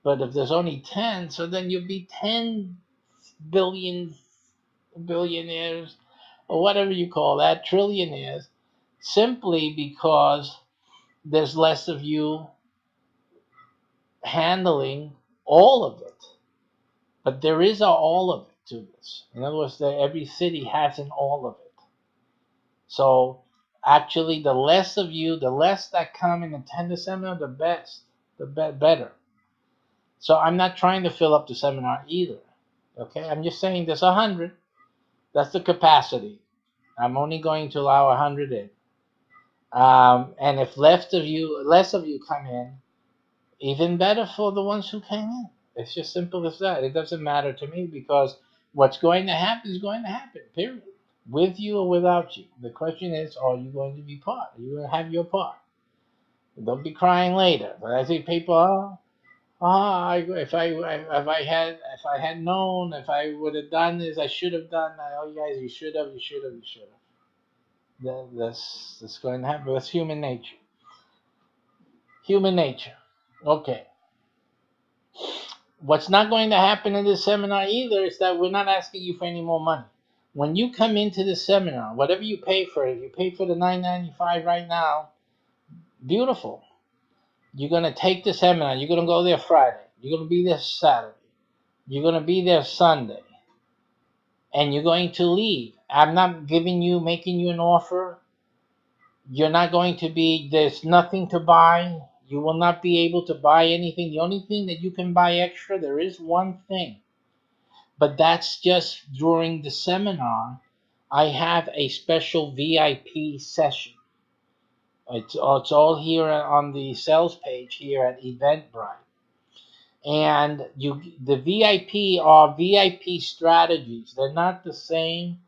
But if there's only 10, so then you'll be 10 billion billionaires or whatever you call that, trillionaires, simply because there's less of you handling all of it. But there is a all of it to this. In other words, every city has an all of it. So actually, the less of you, the less that come and attend the seminar, the best, better. So I'm not trying to fill up the seminar either. Okay, I'm just saying there's 100. That's the capacity. I'm only going to allow 100 in. And if less of you come in, even better for the ones who came in. It's just simple as that. It doesn't matter to me because what's going to happen is going to happen, period. With you or without you. The question is, are you going to be part? Are you going to have your part? Don't be crying later. But I think people, if I had known, if I would have done this, I should have done that. Oh, you guys, you should have. That's going to happen. That's human nature. Human nature. Okay. What's not going to happen in this seminar either is that we're not asking you for any more money. When you come into the seminar, whatever you pay for it, you pay for the $9.95 right now. Beautiful. You're going to take the seminar. You're going to go there Friday. You're going to be there Saturday. You're going to be there Sunday. And you're going to leave. I'm not making you an offer. You're not going to be, there's nothing to buy. You will not be able to buy anything. The only thing that you can buy extra, there is one thing. But that's just during the seminar. I have a special VIP session. It's all here on the sales page here at Eventbrite. And the VIP are VIP strategies. They're not the same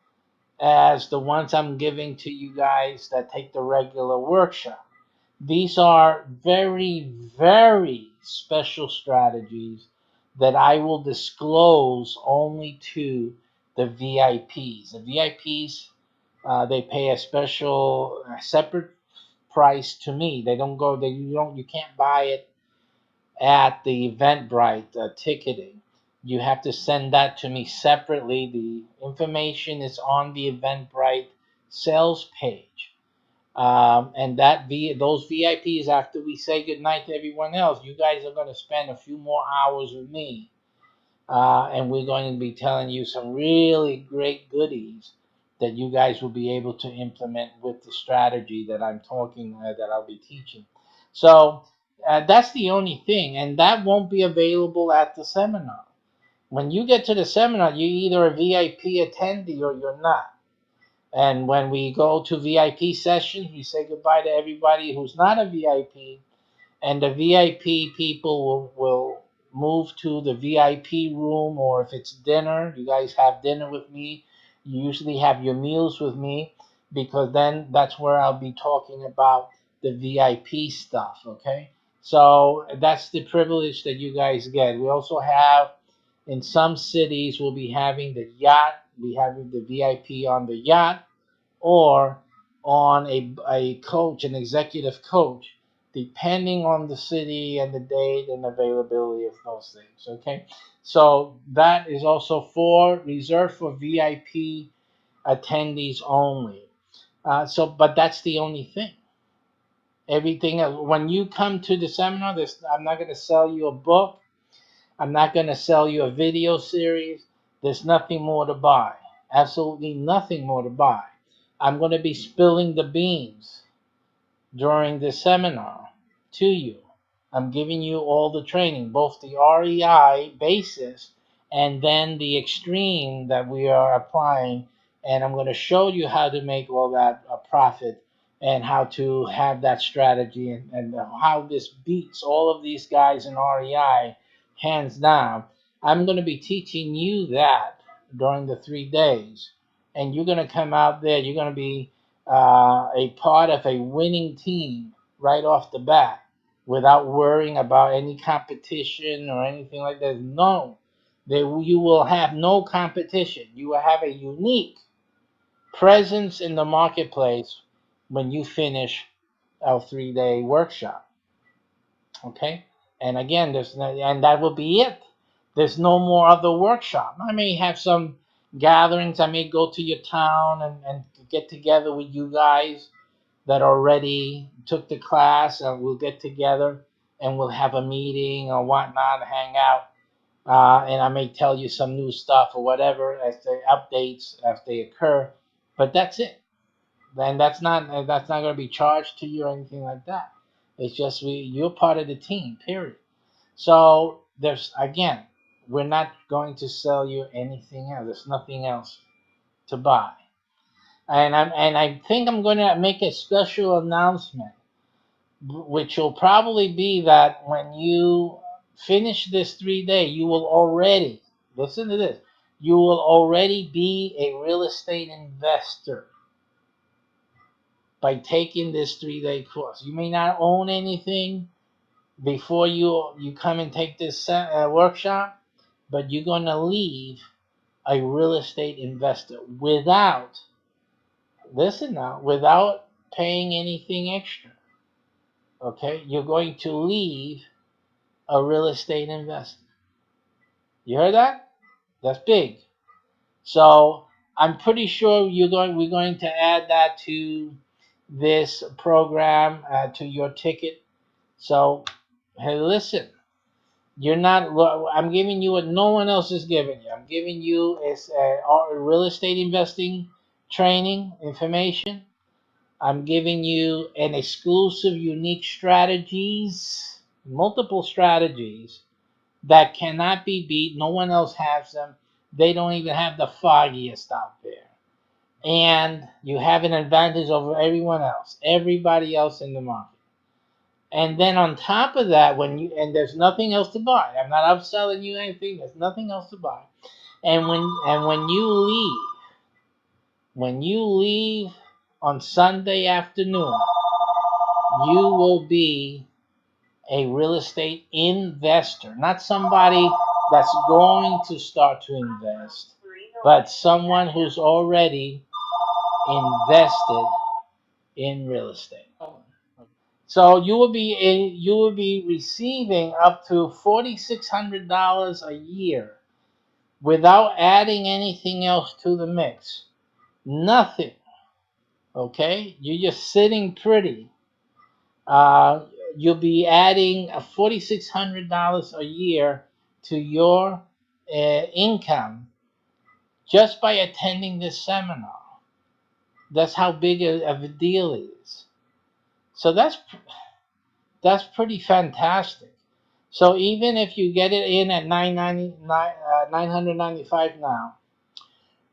as the ones I'm giving to you guys that take the regular workshop. These are very, very special strategies that I will disclose only to the VIPs. The VIPs, they pay a special, separate price to me. They don't go. You can't buy it at the Eventbrite ticketing. You have to send that to me separately. The information is on the Eventbrite sales page. And those VIPs, after we say goodnight to everyone else, you guys are going to spend a few more hours with me. And we're going to be telling you some really great goodies that you guys will be able to implement with the strategy that that I'll be teaching. So that's the only thing. And that won't be available at the seminar. When you get to the seminar, you're either a VIP attendee or you're not. And when we go to VIP sessions, we say goodbye to everybody who's not a VIP, and the VIP people will move to the VIP room, or if it's dinner, you guys have dinner with me. You usually have your meals with me, because then that's where I'll be talking about the VIP stuff, okay? So that's the privilege that you guys get. We also have, in some cities, we'll be having the yacht. We have the VIP on the yacht, or on a coach, an executive coach, depending on the city and the date and availability of those things. Okay, so that is also reserved for VIP attendees only. But that's the only thing. Everything else, when you come to the seminar, I'm not going to sell you a book. I'm not going to sell you a video series. There's nothing more to buy. Absolutely nothing more to buy. I'm going to be spilling the beans during the seminar to you. I'm giving you all the training, both the REI basis and then the extreme that we are applying. And I'm going to show you how to make all that a profit, and how to have that strategy, and how this beats all of these guys in REI hands down. I'm going to be teaching you that during the 3 days. And you're going to come out there, you're going to be a part of a winning team right off the bat, without worrying about any competition or anything like that. No, you will have no competition. You will have a unique presence in the marketplace when you finish our 3 day workshop. Okay, and again, and that will be it. There's no more other workshop. I may have some gatherings. I may go to your town and get together with you guys that already took the class, and we'll get together and we'll have a meeting or whatnot, hang out, and I may tell you some new stuff or whatever as the updates as they occur. But that's it. Then that's not going to be charged to you or anything like that. It's just you're part of the team. Period. So there's, again, we're not going to sell you anything else. There's nothing else to buy. And I think I'm going to make a special announcement, which will probably be that when you finish this 3 day, you will already, listen to this, you will already be a real estate investor by taking this 3 day course. You may not own anything before you come and take this workshop, but you're going to leave a real estate investor without, listen now, without paying anything extra. Okay, you're going to leave a real estate investor. You heard that? That's big. So I'm pretty sure we're going to add that to this program, to your ticket. So hey, listen, you're not. I'm giving you what no one else is giving you. I'm giving you is real estate investing training information. I'm giving you an exclusive, unique strategies, multiple strategies that cannot be beat. No one else has them. They don't even have the foggiest out there. And you have an advantage over everyone else, everybody else in the market. And then on top of that, and there's nothing else to buy. I'm not upselling you anything. There's nothing else to buy. And when you leave on Sunday afternoon, you will be a real estate investor, not somebody that's going to start to invest, but someone who's already invested in real estate. So you will be receiving up to $4,600 a year without adding anything else to the mix. Nothing. Okay, you're just sitting pretty. Uh, you'll be adding $4,600 a year to your income just by attending this seminar. That's how big of a deal it is. So that's pretty fantastic. So even if you get it in at $995 now,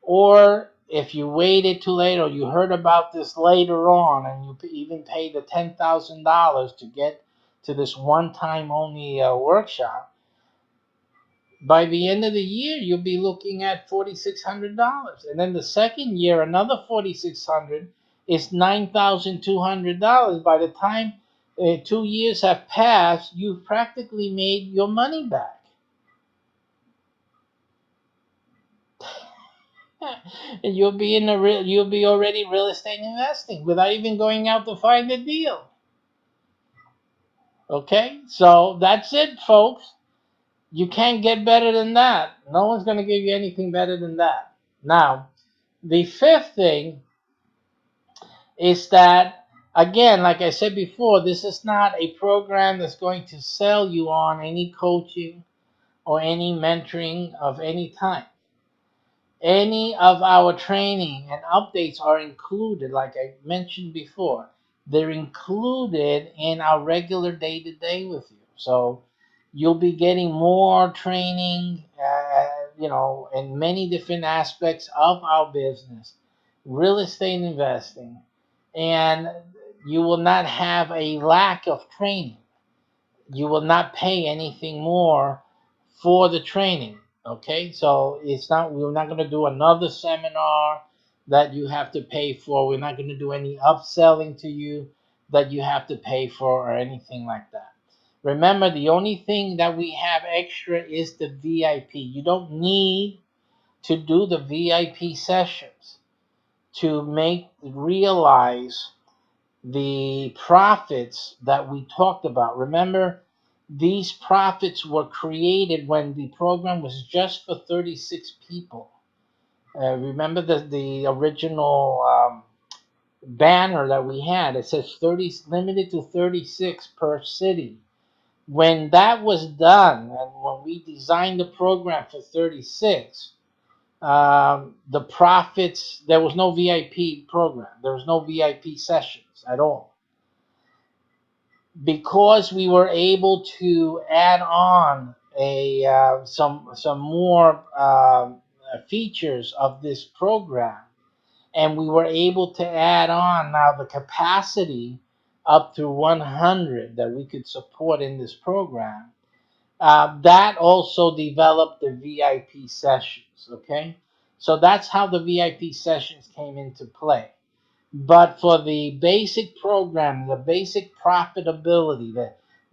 or if you waited too late or you heard about this later on and you even paid the $10,000 to get to this one-time only workshop, by the end of the year you'll be looking at $4,600, and then the second year another $4,600 is $9,200. By the time 2 years have passed, you've practically made your money back. And you'll be already real estate investing without even going out to find a deal. Okay, so that's it, folks. You can't get better than that. No one's going to give you anything better than that. Now, the fifth thing is that, again, like I said before, this is not a program that's going to sell you on any coaching or any mentoring of any time. Any of our training and updates are included, like I mentioned before. They're included in our regular day-to-day with you. So you'll be getting more training, in many different aspects of our business, real estate investing, and you will not have a lack of training. You will not pay anything more for the training. Okay, so we're not going to do another seminar that you have to pay for. We're not going to do any upselling to you that you have to pay for or anything like that. Remember, the only thing that we have extra is the VIP. You don't need to do the VIP sessions to realize the profits that we talked about. Remember, these profits were created when the program was just for 36 people. Remember the original banner that we had? It says 30, limited to 36 per city. When that was done, and when we designed the program for 36, the profits, there was no VIP program. There was no VIP sessions at all. Because we were able to add on some more features of this program, and we were able to add on now the capacity up to 100 that we could support in this program. That also developed the VIP sessions. Okay, so that's how the VIP sessions came into play. But for the basic program, the basic profitability,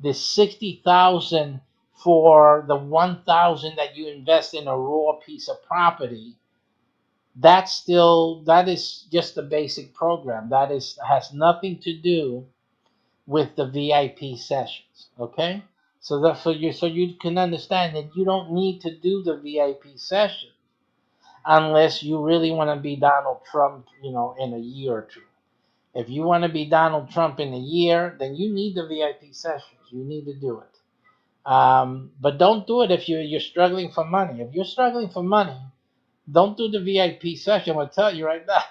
the 60,000 for the 1,000 that you invest in a raw piece of property, that is just the basic program. Has nothing to do with the VIP sessions. Okay, so you can understand that you don't need to do the VIP session unless you really want to be Donald Trump, in a year or two. If you want to be Donald Trump in a year, then you need the VIP sessions. You need to do it. But don't do it if you're struggling for money. If you're struggling for money, don't do the VIP session. I'm gonna tell you right now.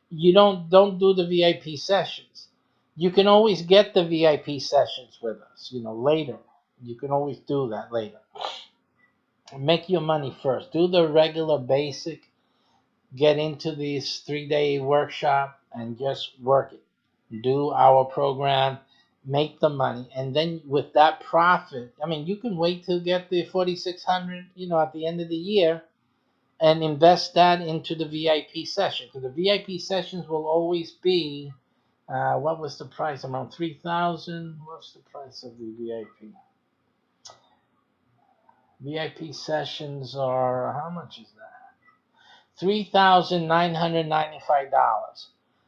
You don't do the VIP sessions. You can always get the VIP sessions with us, later. You can always do that later. Make your money first. Do the regular basic. Get into this 3-day workshop and just work it. Do our program, make the money, and then with that profit, you can wait to get the 4,600, at the end of the year, and invest that into the VIP session. Because the VIP sessions will always be, what was the price? Around 3,000. What's the price of the VIP? VIP sessions are, how much is that? $3,995.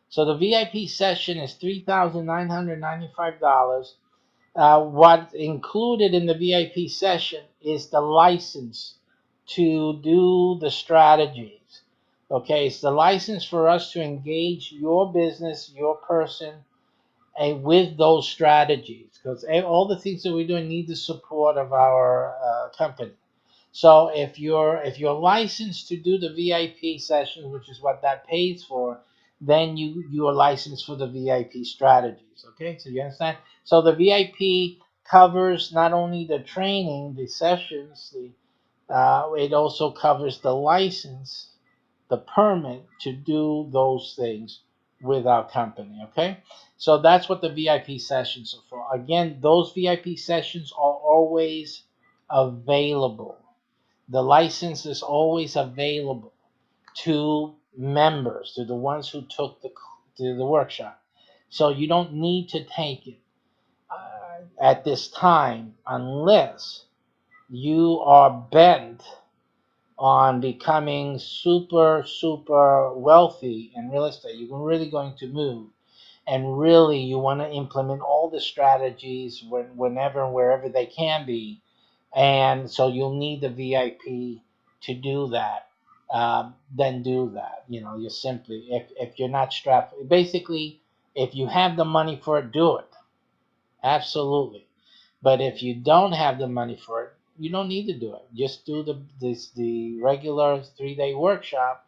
So the VIP session is $3,995. What's included in the VIP session is the license to do the strategies. Okay, it's the license for us to engage your business, your person, and with those strategies. Because all the things that we're doing need the support of our company. So if you're licensed to do the VIP sessions, which is what that pays for, then you are licensed for the VIP strategies. Okay, so you understand? So the VIP covers not only the training, the sessions, it also covers the license, the permit to do those things with our company. Okay, so that's what the VIP sessions are for. Again, those VIP sessions are always available. The license is always available to members, to the ones who took the workshop. So you don't need to take it at this time unless you are bent on becoming super wealthy in real estate. You're really going to move, and really you want to implement all the strategies whenever and wherever they can be, and so you'll need the VIP to do that. Then do that. You simply, if you're not strapped, basically, if you have the money for it, do it. Absolutely. But if you don't have the money for it, you don't need to do it. Just do the regular 3-day workshop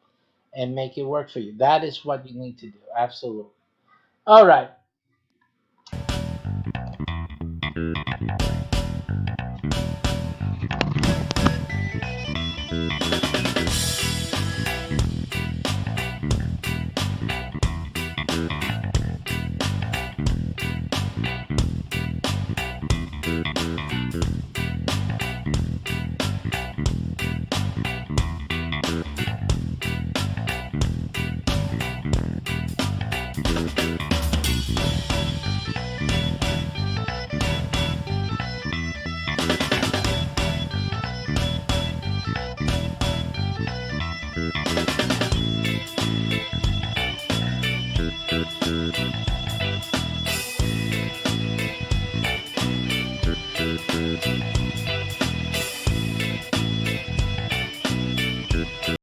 and make it work for you. That is what you need to do. Absolutely. All right.